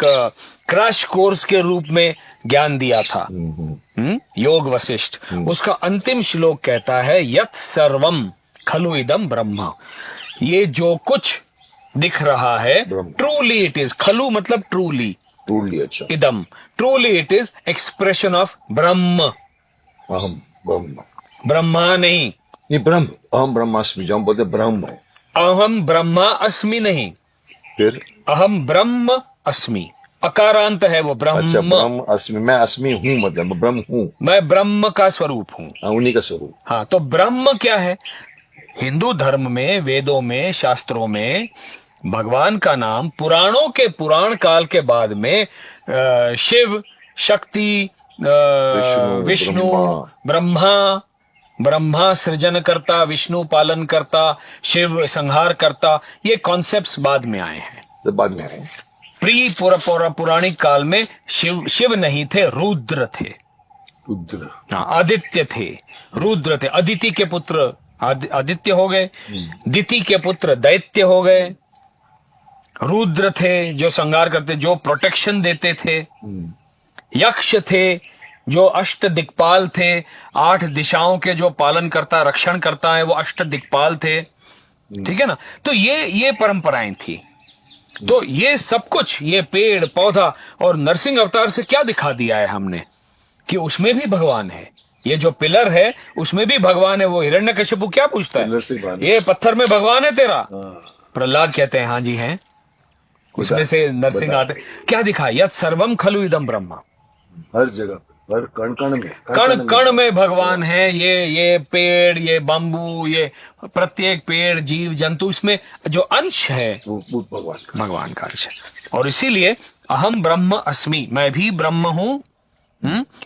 क्रैश कोर्स के रूप में ज्ञान दिया था, योग वशिष्ठ, उसका अंतिम श्लोक कहता है यत् सर्वम खलु इदम ब्रह्म। ये जो कुछ दिख रहा है, ट्रूली इट इज, खलु मतलब ट्रूली, अच्छा, इदम truly it is expression of ब्रह्म। अहम ब्रह्म, ब्रह्मा नहीं, ये ब्रह्म, अहम ब्रह्मास्मि, जो हम बोलते ब्रह्म है। अहम ब्रह्मा अस्मि नहीं, फिर अहम ब्रह्म अस्मि, अकारांत है वो ब्रह्म। अच्छा, ब्रह्म अस्मि, मैं अस्मि हूँ, मतलब ब्रह्म हूँ, मैं ब्रह्म का स्वरूप हूँ, उन्हीं का स्वरूप। हाँ, तो ब्रह्म क्या है? हिंदू धर्म में, वेदों में, शास्त्रों में भगवान का नाम पुराणों के, पुराण काल के बाद में शिव, शक्ति, विष्णु, ब्रह्मा सृजन करता, विष्णु पालन करता, शिव संहार करता, ये कॉन्सेप्ट्स बाद में आए हैं। बाद में आए। पुराणिक काल में शिव नहीं थे, रुद्र थे। आदित्य थे, रुद्र थे। अदिति के पुत्र आदित्य हो गए, दिति के पुत्र दैत्य हो गए। रुद्र थे जो संहार करते, जो प्रोटेक्शन देते थे। यक्ष थे जो अष्ट दिक्पाल थे, 8 दिशाओं के जो पालन करता रक्षण करता है वो अष्ट दिक्पाल थे, ठीक है ना। तो ये परंपराएं थी। तो ये सब कुछ, ये पेड़ पौधा, और नरसिंह अवतार से क्या दिखा दिया है हमने कि उसमें भी भगवान है। ये जो पिलर है उसमें भी भगवान है। वो हिरण्यकशिपु क्या पूछता है, ये पत्थर में भगवान है तेरा? प्रहलाद कहते हैं हाँ जी है। उसमें से नरसिंह आते, क्या दिखा, यत् सर्वम खलु इदम ब्रह्म। हर जगह पे, हर कण कण में, कण कण में भगवान है। ये पेड़, ये बम्बू, ये प्रत्येक पेड़, जीव जंतु, इसमें जो अंश है वो भगवान का अंश है। और इसीलिए अहम ब्रह्म अस्मि, मैं भी ब्रह्म हूं।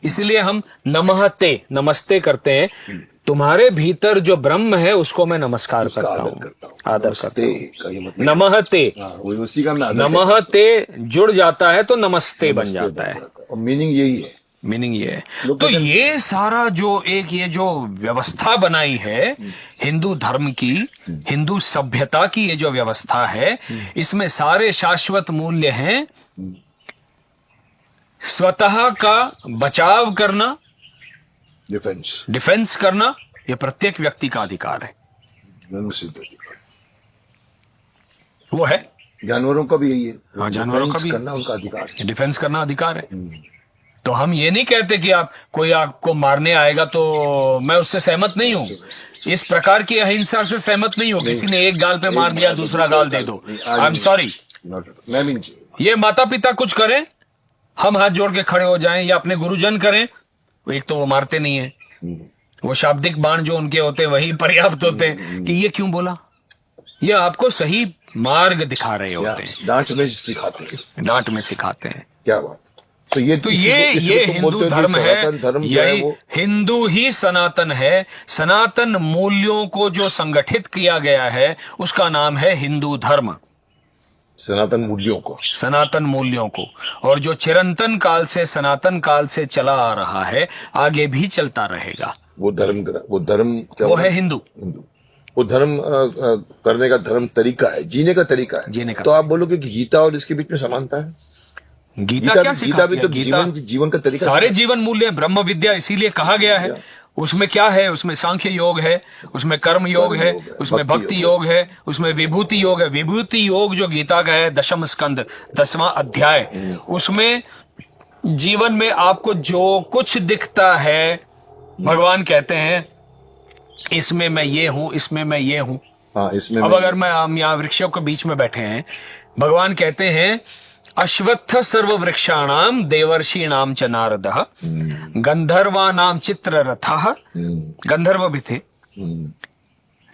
इसीलिए हम नमस्ते, नमस्ते करते हैं। तुम्हारे भीतर जो ब्रह्म है उसको मैं नमस्कार करता हूँ, आदर करता हूँ। नमस्ते, उसी का नमस्ते जुड़ जाता है तो नमस्ते बन जाता है। और मीनिंग यही है, मीनिंग ये है। तो ये सारा जो ये जो व्यवस्था बनाई है हिंदू धर्म की, हिंदू सभ्यता की, ये जो व्यवस्था है, इसमें सारे शाश्वत मूल्य हैं। स्वतः का बचाव करना, डिफेंस करना, ये प्रत्येक व्यक्ति का अधिकार है। वो है, जानवरों का भी यही है। हाँ, जानवरों का भी करना उनका अधिकार है, डिफेंस करना अधिकार है। तो हम ये नहीं कहते कि कोई आपको मारने आएगा तो मैं उससे सहमत नहीं हूं। इस प्रकार की अहिंसा से सहमत नहीं हूं। किसी ने एक गाल पे मार दिया, दूसरा गाल दे दो, आई एम सॉरी। ये माता पिता कुछ करें, हम हाथ जोड़ के खड़े हो जाएं, या अपने गुरुजन करें, एक तो वो मारते नहीं है, वो शाब्दिक बाण जो उनके होते हैं वही पर्याप्त होते हैं कि ये क्यों बोला। ये आपको सही मार्ग दिखा रहे होते हैं, डांट में सिखाते हैं, डांट में सिखाते हैं। क्या बात। तो ये हिंदू धर्म है, यही हिंदू ही सनातन है। सनातन मूल्यों को जो संगठित किया गया है उसका नाम है हिंदू धर्म। सनातन मूल्यों को, सनातन मूल्यों को, और जो चिरंतन काल से, सनातन काल से चला आ रहा है, आगे भी चलता रहेगा। वो धर्म क्या वो है हिंदू। वो धर्म करने का धर्म तरीका है, जीने का तरीका है, जीने का। तो आप बोलोगे कि गीता और इसके बीच में समानता है? गीता क्या गीता भी तो जीवन का तरीका, सारे जीवन मूल्य, ब्रह्म विद्या, इसीलिए कहा गया है। उसमें क्या है, उसमें सांख्य योग है, उसमें कर्म योग है, उसमें भक्ति योग है, उसमें विभूति योग है। विभूति योग जो गीता का है, 10वां स्कंद, 10वां अध्याय, उसमें जीवन में आपको जो कुछ दिखता है, भगवान कहते हैं इसमें मैं ये हूं, इसमें मैं ये हूं। इसमें अब अगर हम यहाँ वृक्षों के बीच में बैठे हैं, भगवान कहते हैं अश्वत्थ सर्व वृक्षाणाम देवर्षीणाम च नारदः गंधर्वानाम चित्ररथः, गंधर्व भी थे,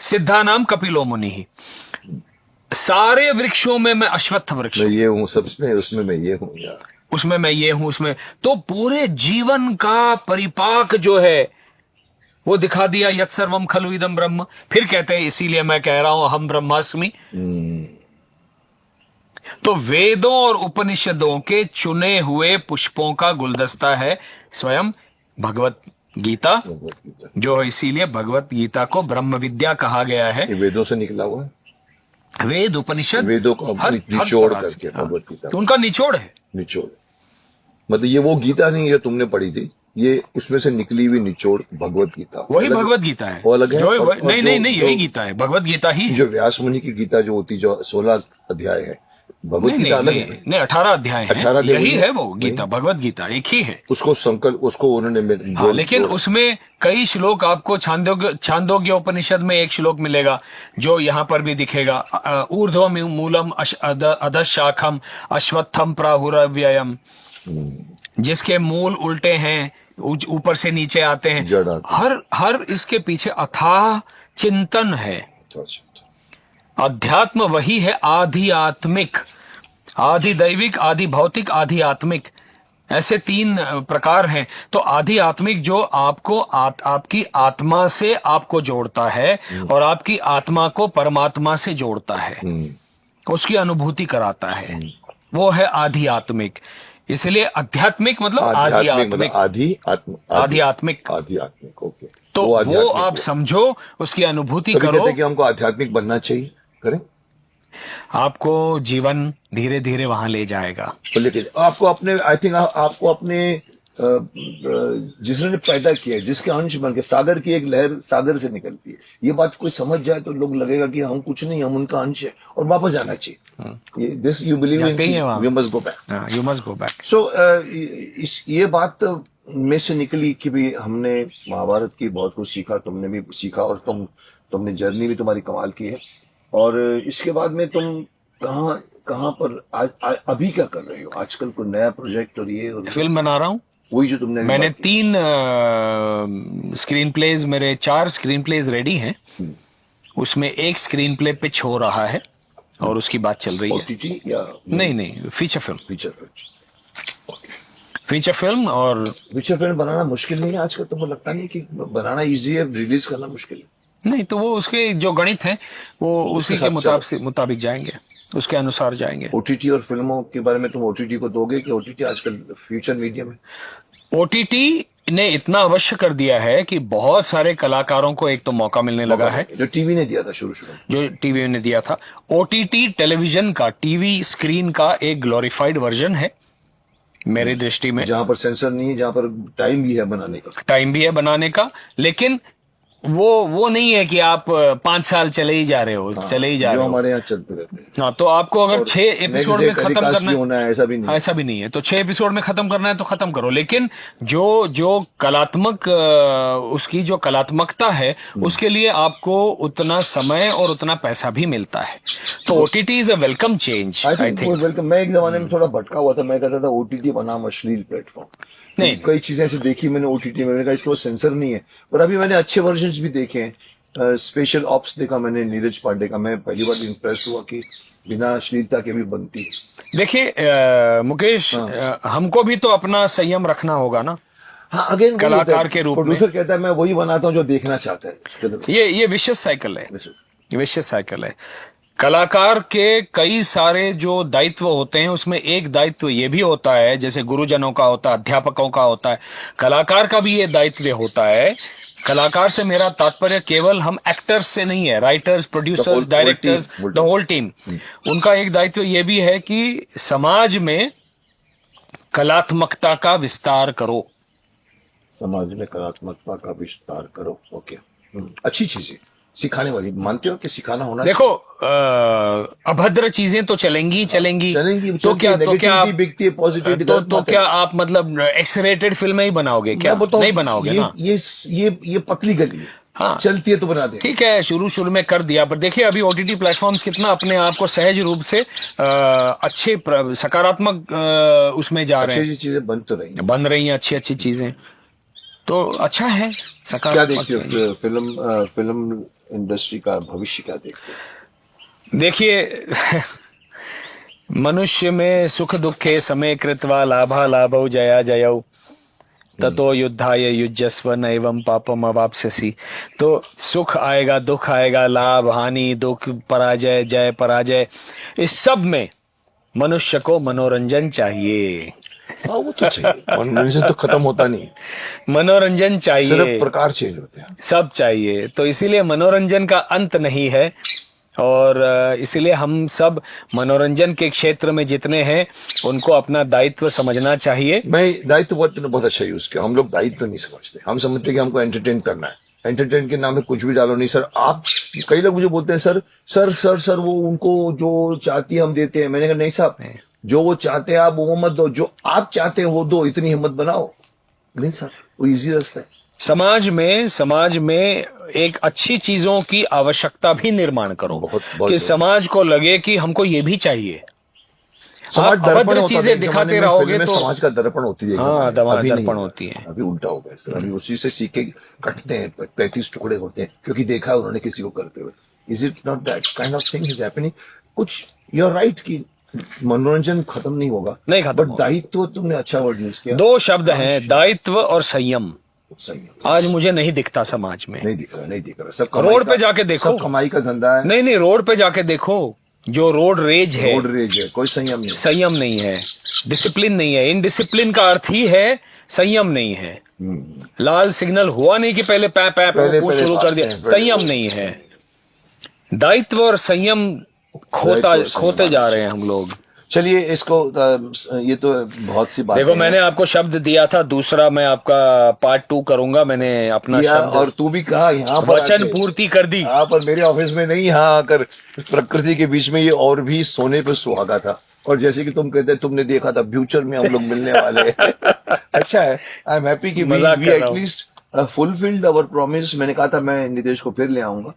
सिद्धानाम कपिलो मुनिः। सारे वृक्षों में मैं अश्वत्थ वृक्ष, मैं ये हूं, सबसे उसमें मैं ये हूं, उसमें मैं ये हूं, उसमें। तो पूरे जीवन का परिपाक जो है वो दिखा दिया, यत् सर्वम खलु इदम ब्रह्म। फिर कहते हैं इसीलिए मैं कह रहा हूं अहम ब्रह्मास्मि। तो वेदों और उपनिषदों के चुने हुए पुष्पों का गुलदस्ता है स्वयं भगवत गीता, जो इसीलिए भगवत गीता को ब्रह्म विद्या कहा गया है। ये वेदों से निकला हुआ है, वेद उपनिषद, वेदों को निचोड़ करके भगवत गीता, तो उनका निचोड़ है। निचोड़ मतलब ये वो गीता नहीं है तुमने पढ़ी थी, ये उसमें से निकली हुई निचोड़ भगवत गीता, वही भगवत गीता है। वो अलग है। नहीं, यही गीता है, भगवत गीता ही। जो व्यास मुनि की गीता जो होती, जो 16 अध्याय है, भगवत गीता अलग है। नहीं, 18 अध्याय है, 18 यही है वो गीता, भगवत गीता एक ही है। उसको संकल्प, उसको उन्होंने हाँ, लेकिन उसमें कई श्लोक आपको छांदोग्य उपनिषद में एक श्लोक मिलेगा जो यहाँ पर भी दिखेगा, ऊर्ध्व मूलम अधशाखम अश्वत्थम प्राहुरव्ययम, जिसके मूल उल्टे हैं, ऊपर से नीचे आते हैं। हर इसके पीछे अथाह चिंतन है। अध्यात्म वही है, आधि आत्मिक, आधि दैविक, आधि भौतिक, आधि आत्मिक, ऐसे 3 प्रकार हैं। तो आधि आत्मिक जो आपको आपकी आत्मा से आपको जोड़ता है और आपकी आत्मा को परमात्मा से जोड़ता है, उसकी अनुभूति कराता है, वो है आधि आत्मिक। इसलिए आध्यात्मिक मतलब आधि आत्मिक, आध्यात्मिक। ओके, तो वो आप समझो, उसकी अनुभूति करो कि हमको आध्यात्मिक बनना चाहिए, करें, आपको जीवन धीरे धीरे वहां ले जाएगा। तो लेकिन आपको अपने, आई थिंक आपको अपने जिसने पैदा किया है, जिसके अंश बन के, सागर की एक लहर सागर से निकलती है, ये बात कोई समझ जाए तो लोग लगेगा कि हम कुछ नहीं, हम उनका अंश है और वापस जाना चाहिए। This you believe in, we must go back, you must go back. So ये बात में से निकली कि भी हमने महाभारत की बहुत कुछ सीखा, तुमने भी सीखा, और तुमने जर्नी भी तुम्हारी कमाल की है। और इसके बाद में तुम कहाँ पर अभी क्या कर रहे हो आजकल? कोई नया प्रोजेक्ट? और ये और फिल्म बना रहा हूँ। वही जो तुमने मैंने 3 स्क्रीन प्लेज, मेरे 4 स्क्रीन प्लेज रेडी हैं। उसमें एक स्क्रीन प्ले पिच हो रहा है और उसकी बात चल रही है। OTT या नहीं, फीचर फिल्म। फीचर फिल्म और फीचर फिल्म बनाना मुश्किल नहीं है आजकल? तुमको लगता नहीं कि बनाना इजी है, रिलीज करना मुश्किल है? नहीं, तो वो उसके जो गणित है वो उसी के मुताबिक जाएंगे, उसके अनुसार जाएंगे। OTT और फिल्मों के बारे में तुम OTT को दोगे कि OTT आजकल फ्यूचर मीडियम है? OTT ने इतना अवश्य कर दिया है कि बहुत सारे कलाकारों को एक तो मौका मिलने लगा है, जो टीवी ने दिया था शुरू में, जो टीवी ने दिया था। OTT टेलीविजन का, टीवी स्क्रीन का एक ग्लोरिफाइड वर्जन है मेरी दृष्टि में, जहां पर सेंसर नहीं है, जहां पर टाइम भी है बनाने का, लेकिन वो नहीं है कि आप 5 साल चले ही जा रहे हो, जो हमारे यहाँ चलते रहते हैं। हाँ, तो आपको अगर 6 एपिसोड में खत्म करना है, ऐसा भी नहीं है, तो 6 एपिसोड में खत्म करना है तो खत्म करो, लेकिन जो कलात्मक, उसकी जो कलात्मकता है, उसके लिए आपको उतना समय और उतना पैसा भी मिलता है। तो OTT is a welcome change, I think. Welcome. मैं एक जमाने में थोड़ा भटका हुआ था, मैं कहता था OTT बनाम अश्लील प्लेटफॉर्म। नहीं, कई चीजें ऐसी देखी मैंने OTT में, मैंने कहा इसको सेंसर नहीं है, पर अभी मैंने अच्छे वर्जन्स भी देखे हैं। स्पेशल ऑप्स देखा मैंने नीरज पांडे का, मैं पहली बार इंप्रेस हुआ कि बिना अश्लीलता के भी बनती है। देखिए मुकेश, हमको भी तो अपना संयम रखना होगा ना। हाँ, अगेन कलाकार के रूप में प्रोड्यूसर कहता है मैं वही बनाता हूँ जो देखना चाहता है। ये विशेष साइकिल है, विशेष साइकिल है। कलाकार के कई सारे जो दायित्व होते हैं, उसमें एक दायित्व ये भी होता है, जैसे गुरुजनों का होता है, अध्यापकों का होता है, कलाकार का भी ये दायित्व होता है। कलाकार से मेरा तात्पर्य केवल हम एक्टर्स से नहीं है, writers, producers, directors, the whole team. उनका एक दायित्व ये भी है कि समाज में कलात्मकता का विस्तार करो। समाज में कलात्मकता का विस्तार करो, ओके। अच्छी चीज है, सिखाने वाली। मानते हो कि सिखाना होना? देखो, अभद्र चीजें तो चलेंगी तो क्या बिकती है, पॉजिटिविटी तो क्या आप मतलब एक्स-रेटेड फिल्में ही बनाओगे क्या? नहीं बनाओगे ना। ये पतली गली है, हाँ, चलती है तो बना दे। ठीक है, शुरू में कर दिया, पर देखिए अभी OTT प्लेटफॉर्म्स कितना अपने आप को सहज रूप से अच्छे सकारात्मक उसमें जा रहे हैं। चीजें बन रही हैं अच्छी चीजें, तो अच्छा है। क्या देखते हो फिल्म इंडस्ट्री का भविष्य, क्या देखते हो? देखिए मनुष्य में सुख दुखे समय कृत्वा लाभा लाभौ जया जयौ ततो युद्धाय युज्यस्व नैवं पापम अवाप्स्यसि। तो सुख आएगा, दुख आएगा, लाभ हानि, दुख, पराजय, जय पराजय, इस सब में मनुष्य को मनोरंजन चाहिए। हाँ, वो तो चाहिए। मनोरंजन तो खत्म होता नहीं, मनोरंजन चाहिए, सिर्फ प्रकार चेंज होते हैं, सब चाहिए। तो इसीलिए मनोरंजन का अंत नहीं है, और इसीलिए हम सब मनोरंजन के क्षेत्र में जितने हैं उनको अपना दायित्व समझना चाहिए। मैं दायित्व बहुत अच्छा यूज किया। हम लोग दायित्व नहीं समझते, हम समझते कि हमको एंटरटेन करना है। एंटरटेन के नाम पे कुछ भी डालो नहीं सर। आप, कई लोग मुझे बोलते हैं सर वो उनको जो चाहती है हम देते हैं। मैंने कहा नहीं साहब, जो वो चाहते हैं आप वो मत दो, जो आप चाहते हैं वो दो, इतनी हिम्मत बनाओ। नहीं सर, वो इजी रास्ता है। समाज में एक अच्छी चीजों की आवश्यकता भी निर्माण करो, बहुत कि समाज को लगे कि हमको ये भी चाहिए। समाज दर्पण चीजें दिखाते रहोगे तो समाज का दर्पण होती है। हाँ, दर्पण होती है। अभी उल्टा हो गया सर, अभी उसी से सीख के कटते हैं, 35 टुकड़े होते हैं, क्योंकि देखा है उन्होंने किसी को करते हुए। Is it not that kind of thing is happening? कुछ यू आर राइट कि मनोरंजन खत्म नहीं होगा, नहीं खत्म, बट दायित्व, तुमने अच्छा वर्ड यूज किया। 2 शब्द हैं, दायित्व और संयम। आज मुझे नहीं दिखता समाज में, नहीं दिख रहा। सब रोड पे जाके देखो, सब कमाई का धंधा है। नहीं, रोड पे जाके देखो, जो रोड रेज है, कोई संयम नहीं है, डिसिप्लिन नहीं है। इनडिसिप्लिन का अर्थ ही है संयम नहीं है। लाल सिग्नल हुआ नहीं कि पहले पहले शुरू कर दिया, संयम नहीं है। दायित्व और संयम खोते जा रहे हैं हम लोग। चलिए इसको ये तो बहुत सी बात देखो मैंने आपको शब्द दिया था, दूसरा मैं आपका पार्ट 2 करूंगा, मैंने अपना शब्द और तू भी कहा यहाँ पर वचन आके, पूर्ति कर दी। यहाँ पर मेरे ऑफिस में नहीं, यहाँ आकर प्रकृति के बीच में ये और भी सोने पे सुहागा था। और जैसे कि तुम कहते तुमने देखा था फ्यूचर में हम लोग मिलने वाले हैं। अच्छा है, आई एम हैप्पी कि वी मजाक कर रहा हूं। एटलीस्ट फुलफिल्ड अवर प्रॉमिस। मैंने कहा था मैं नितेश को फिर ले आऊंगा,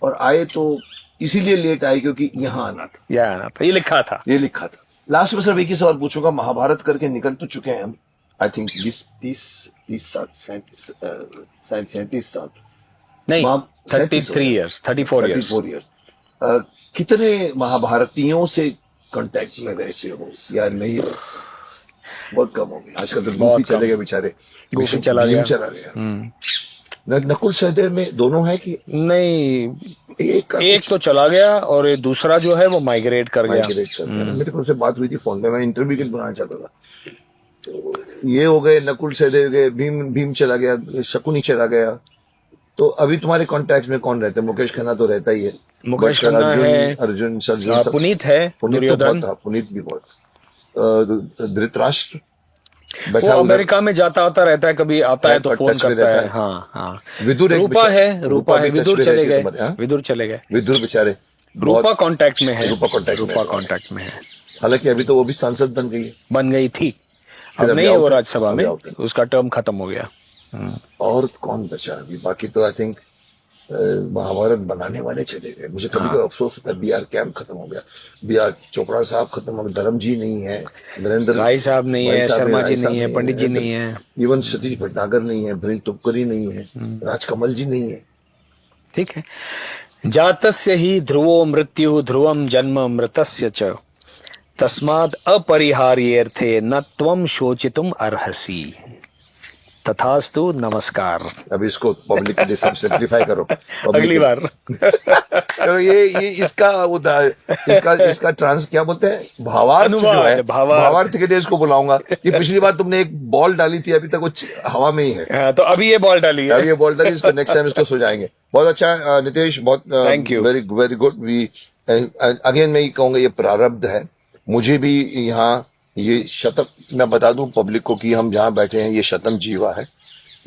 और आए तो इसीलिए लेट आए क्योंकि यहाँ आना था, ये लिखा था। ये लिखा था। लास्ट में सिर्फ एक ही सवाल पूछूंगा, महाभारत करके निकल तो चुके हैं हम, आई थिंक 30 साल 37 साल नहीं, वहाँ 33 इयर्स 34 इयर्स। 34 ईयर्स। कितने महाभारतियों से कांटेक्ट में रहते हो या नहीं? बहुत कम हो गया आजकल, तो बहुत गोफी कम। चले गए बेचारे, गोफी चला भीम गया। चला गया। नकुल सहदेव में दोनों है कि नहीं, एक एक तो चला गया और ये दूसरा जो है वो माइग्रेट कर गया। माइग्रेट कर गया। मेरे को उससे बात हुई थी फोन पे, मैं इंटरव्यू के लिए बनाना चाहता था। तो ये हो गए, नकुल सहदेव गए, भीम चला गया, शकुनी चला गया। तो अभी तुम्हारे कांटेक्ट में कौन रहते हैं? मुकेश खन्ना तो रहता ही है, मुकेश बट खन्ना है, अर्जुन सर्जुन पुनीत है, पुनीत तो दुर्योधन। बहुत था, पुनीत भी बहुत। धृतराष्ट्र वो बैठा उधर, अमेरिका में जाता आता रहता है, कभी आता है तो टच फोन में करता रहता है। है। हाँ हाँ। विदुर एक रूपा बेचारे- है, रूपा है, भी टच विदुर में चले रहती है गए, तुम्हारे, हाँ? विदुर चले गए। विदुर बेचारे रूपा बहुत- कांटेक्ट में है, रूपा कांटेक्ट में रूपा है। कांटेक्ट में है, हालांकि अभी तो वो भी सांसद बन गई है। बन गई थी, फिर अब अभी नहीं है वो आउट है, राज्यसभा अभी में, आउट है। उसका टर्म खत्म हो गया। और कौन बचा अभी? बाकी तो आई थिंक महाभारत बनाने वाले चले गए। मुझे कभी हाँ। कभी अफसोस होता है, बी आर कैम्प खत्म हो गया, बी आर चोपड़ा साहब खत्म हो गए, धर्म जी नहीं है, नरेंद्र राय साहब नहीं भाई है, साहब शर्मा राय जी साहब नहीं है, पंडित जी नहीं है। इवन सतीश भटनागर नहीं है, भील तुपकरी नहीं है, राजकमल जी नहीं है। ठीक है। जातस्य ही ध्रुवो मृत्यु ध्रुवम जन्म मृतस्य च तस्माद् अपरिहार्येऽर्थे न त्वं शोचितुम अर्हसि। तथास्तु, नमस्कार। अब इसको पब्लिक के लिए सिंप्लीफाई करो। अगली बार। चलो ये इसका वो इसका ट्रांस क्या बोलते हैं, भावार्थ जो अनुवाद, है, भावार्थ। भावार्थ के लिए इसको बुलाऊंगा। ये पिछली बार तुमने एक बॉल डाली थी, अभी तक वो हवा में ही है। हाँ, तो अभी ये बॉल डाली अब है। ये बॉल डाली, इसको नेक्स्ट टाइम इसको सुलझाएंगे। बहुत अच्छा नितेश, बहुत Thank you. Very very good. We again मैं ये कहूंगा, ये प्रारब्ध है। मुझे भी यहाँ ये शतम, मैं बता दूं पब्लिक को कि हम जहाँ बैठे हैं ये शतम जीवा है।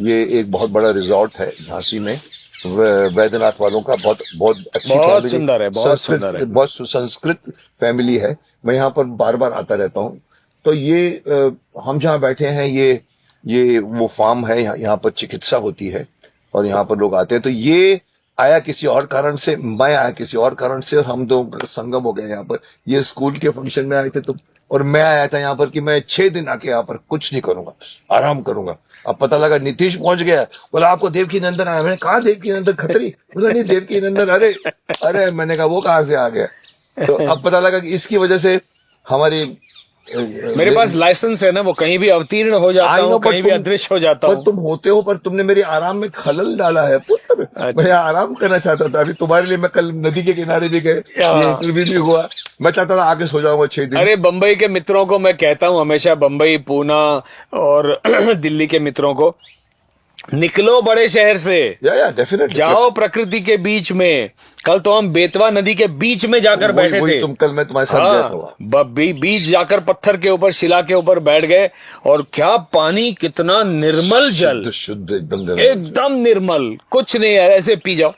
ये एक बहुत बड़ा रिजॉर्ट है झांसी में, वैद्यनाथ वालों का। बहुत बहुत अच्छी बहुत family, सुंदर है, बहुत सुंदर है। बहुत सुसंस्कृत फैमिली है। मैं यहाँ पर बार बार आता रहता हूँ। तो ये हम जहाँ बैठे हैं ये वो फार्म है, यहाँ पर चिकित्सा होती है और यहाँ पर लोग आते हैं। तो ये आया किसी और कारण से, मैं आया किसी और कारण से, और हम दो संगम हो गए यहाँ पर। ये स्कूल के फंक्शन में आए थे तुम, और मैं आया था यहाँ पर कि मैं 6 दिन आके यहाँ पर कुछ नहीं करूंगा, आराम करूंगा। अब पता लगा नीतीश पहुंच गया, बोला आपको देवकी नंदन आया। मैंने कहा देवकी नंदन खत्री? बोला नहीं, देवकी नंदन। अरे मैंने कहा वो कहाँ से आ गया? तो अब पता लगा कि इसकी वजह से हमारी मेरे पास लाइसेंस है ना, वो कहीं भी अवतीर्ण हो जाता हूँ, कहीं भी अदृश्य हो जाता पर हूँ। तुम होते हो, पर तुमने मेरे आराम में खलल डाला है पुत्र। अच्छा। मैं आराम करना चाहता था। अभी तुम्हारे लिए मैं कल नदी के किनारे भी गए, हाँ। ये इंटरव्यू भी हुआ। मैं चाहता था आगे सो जाऊंगा 6 दिन। अरे बंबई के मित्रों को मैं कहता हूँ हमेशा, बंबई, पूना और दिल्ली के मित्रों को, निकलो बड़े शहर से, या डेफिनेटली जाओ प्रकृति के बीच में। कल तो हम बेतवा नदी के बीच में जाकर बैठे थे। तुम कल मैं तुम्हारे साथ गया था। बीच जाकर पत्थर के ऊपर, शिला के ऊपर बैठ गए, और क्या पानी, कितना निर्मल जल, शुद्ध एकदम निर्मल। एकदम निर्मल, कुछ नहीं है, ऐसे पी जाओ।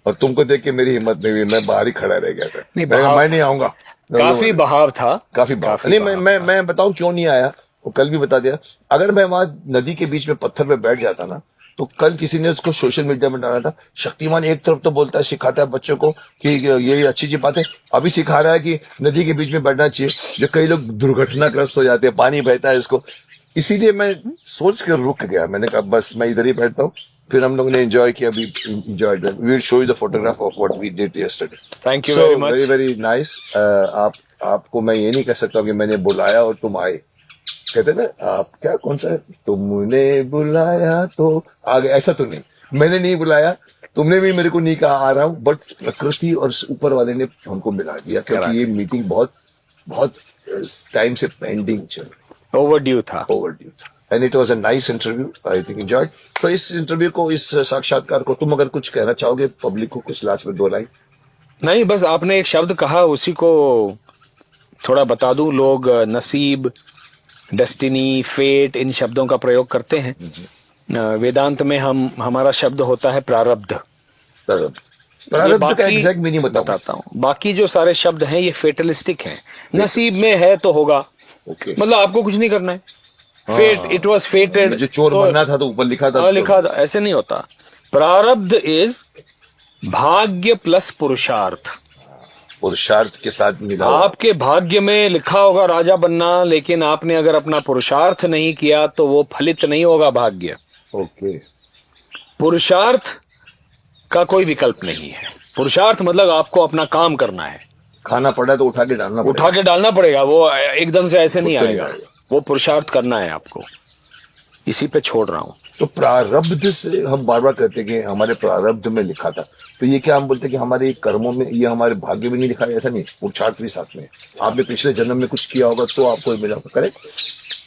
और तुमको देख के मेरी हिम्मत नहीं हुई, मैं बाहर ही खड़ा रह गया था। नहीं, मैं नहीं आऊंगा। काफी बहाव था, काफी बात नहीं। मैं बताऊं क्यों नहीं आया, वो कल भी बता दिया। अगर मैं वहां नदी के बीच में पत्थर पे बैठ जाता ना, तो कल किसी ने उसको सोशल मीडिया में डाला था, शक्तिमान एक तरफ तो बोलता है, सिखाता है बच्चों को कि ये अच्छी अच्छी बात है, अभी सिखा रहा है कि नदी के बीच में बैठना चाहिए, जो कई लोग दुर्घटनाग्रस्त हो जाते हैं, पानी बहता है इसको। इसीलिए मैं सोच कर रुक गया। मैंने कहा बस मैं इधर ही बैठता हूँ। फिर हम लोग ने एंजॉय किया, we enjoyed. We will show you the photograph of what we did yesterday. Thank you very much. Very very nice. आपको मैं ये नहीं कह सकता कि मैंने बुलाया और तुम आए। कहते ना आप क्या, कौन सा है, तुमने बुलाया तो आ गए, ऐसा तो नहीं। मैंने नहीं बुलाया, तुमने भी मेरे को नहीं कहा आ रहा हूं, बट प्रकृति और ऊपर वाले ने हमको मिला दिया, क्योंकि ये मीटिंग बहुत बहुत टाइम से पेंडिंग चल, ओवरड्यू था। And it was a nice interview, I think enjoyed. तो इस इंटरव्यू को, इस साक्षात्कार को, तुम अगर कुछ कहना चाहोगे पब्लिक को, कुछ लास्ट में 2 लाइन? नहीं, बस आपने एक शब्द कहा, उसी को थोड़ा बता दूं, लोग नसीब, डेस्टिनी, फेट, इन शब्दों का प्रयोग करते हैं। वेदांत में हमारा शब्द होता है प्रारब्ध। प्रारब्ध का एग्जैक्ट मीनिंग बताता हूँ। बाकी जो सारे शब्द हैं ये फेटलिस्टिक हैं। नसीब में है तो होगा, मतलब आपको कुछ नहीं करना है। Fate, it was fated. जो चोर बनना था तो ऊपर लिखा था, लिखा था, ऐसे नहीं होता। प्रारब्ध इज भाग्य प्लस पुरुषार्थ। पुरुषार्थ के साथ मिला। आपके भाग्य में लिखा होगा राजा बनना, लेकिन आपने अगर अपना पुरुषार्थ नहीं किया तो वो फलित नहीं होगा भाग्य। ओके। पुरुषार्थ का कोई विकल्प नहीं है। पुरुषार्थ मतलब आपको अपना काम करना है। खाना पड़ा तो उठा के डालना पड़ेगा, वो एकदम से ऐसे नहीं आएगा। वो पुरुषार्थ करना है आपको। इसी पे छोड़ रहा हूं। तो प्रारब्ध से हम बार बार कहते हैं कि हमारे प्रारब्ध में लिखा था, तो ये क्या हम बोलते हैं कि हमारे कर्मों में, ये हमारे भाग्य में नहीं लिखा है? ऐसा नहीं, पुरुषार्थ भी साथ में। आपने पिछले जन्म में कुछ किया होगा तो आपको मिला होगा, करेक्ट?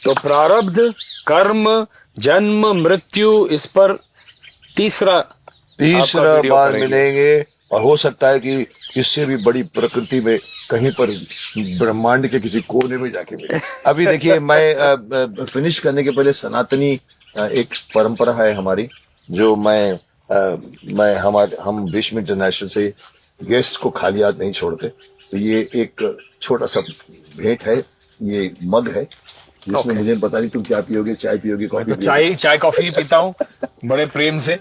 तो प्रारब्ध, कर्म, जन्म, मृत्यु, इस पर तीसरा बार मिलेंगे। और हो सकता है कि इससे भी बड़ी प्रकृति में कहीं पर ब्रह्मांड के किसी कोने में जाके मिले। अभी देखिए, मैं फिनिश करने के पहले सनातनी एक परंपरा है हमारी, जो हम विश्व इंटरनेशनल से गेस्ट को खाली हाथ नहीं छोड़ते। तो ये एक छोटा सा भेंट है, ये मग है जिसमें मुझे पता नहीं तुम क्या पियोगे, चाय पियोगे, कॉफी? तो चाय कॉफी पीता हूँ बड़े प्रेम से।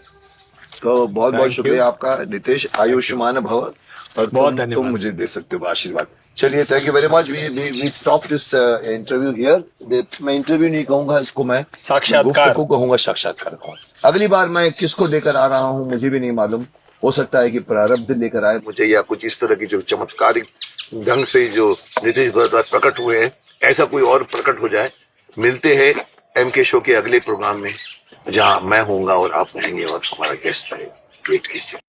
तो बहुत बहुत शुक्रिया आपका नितेश, आयुष्मान भव। और बहुत धन्यवाद। तुम मुझे दे सकते हो आशीर्वाद। चलिए, thank you very much. We stop this interview here. मैं इंटरव्यू नहीं कहूंगा इसको, मैं साक्षात्कार को कहूंगा, साक्षात्कार कहूंगा। अगली बार मैं किसको लेकर आ रहा हूँ मुझे भी नहीं मालूम। हो सकता है कि प्रारब्ध लेकर आए मुझे, या कुछ इस तरह की जो चमत्कारिक ढंग से जो नीतीश भारद्वाज प्रकट हुए हैं, ऐसा कोई और प्रकट हो जाए। मिलते हैं एमके शो के अगले प्रोग्राम में, जहां मैं होऊंगा और आप रहेंगे और हमारा गेस्ट रहेगा। वेट कीजिए।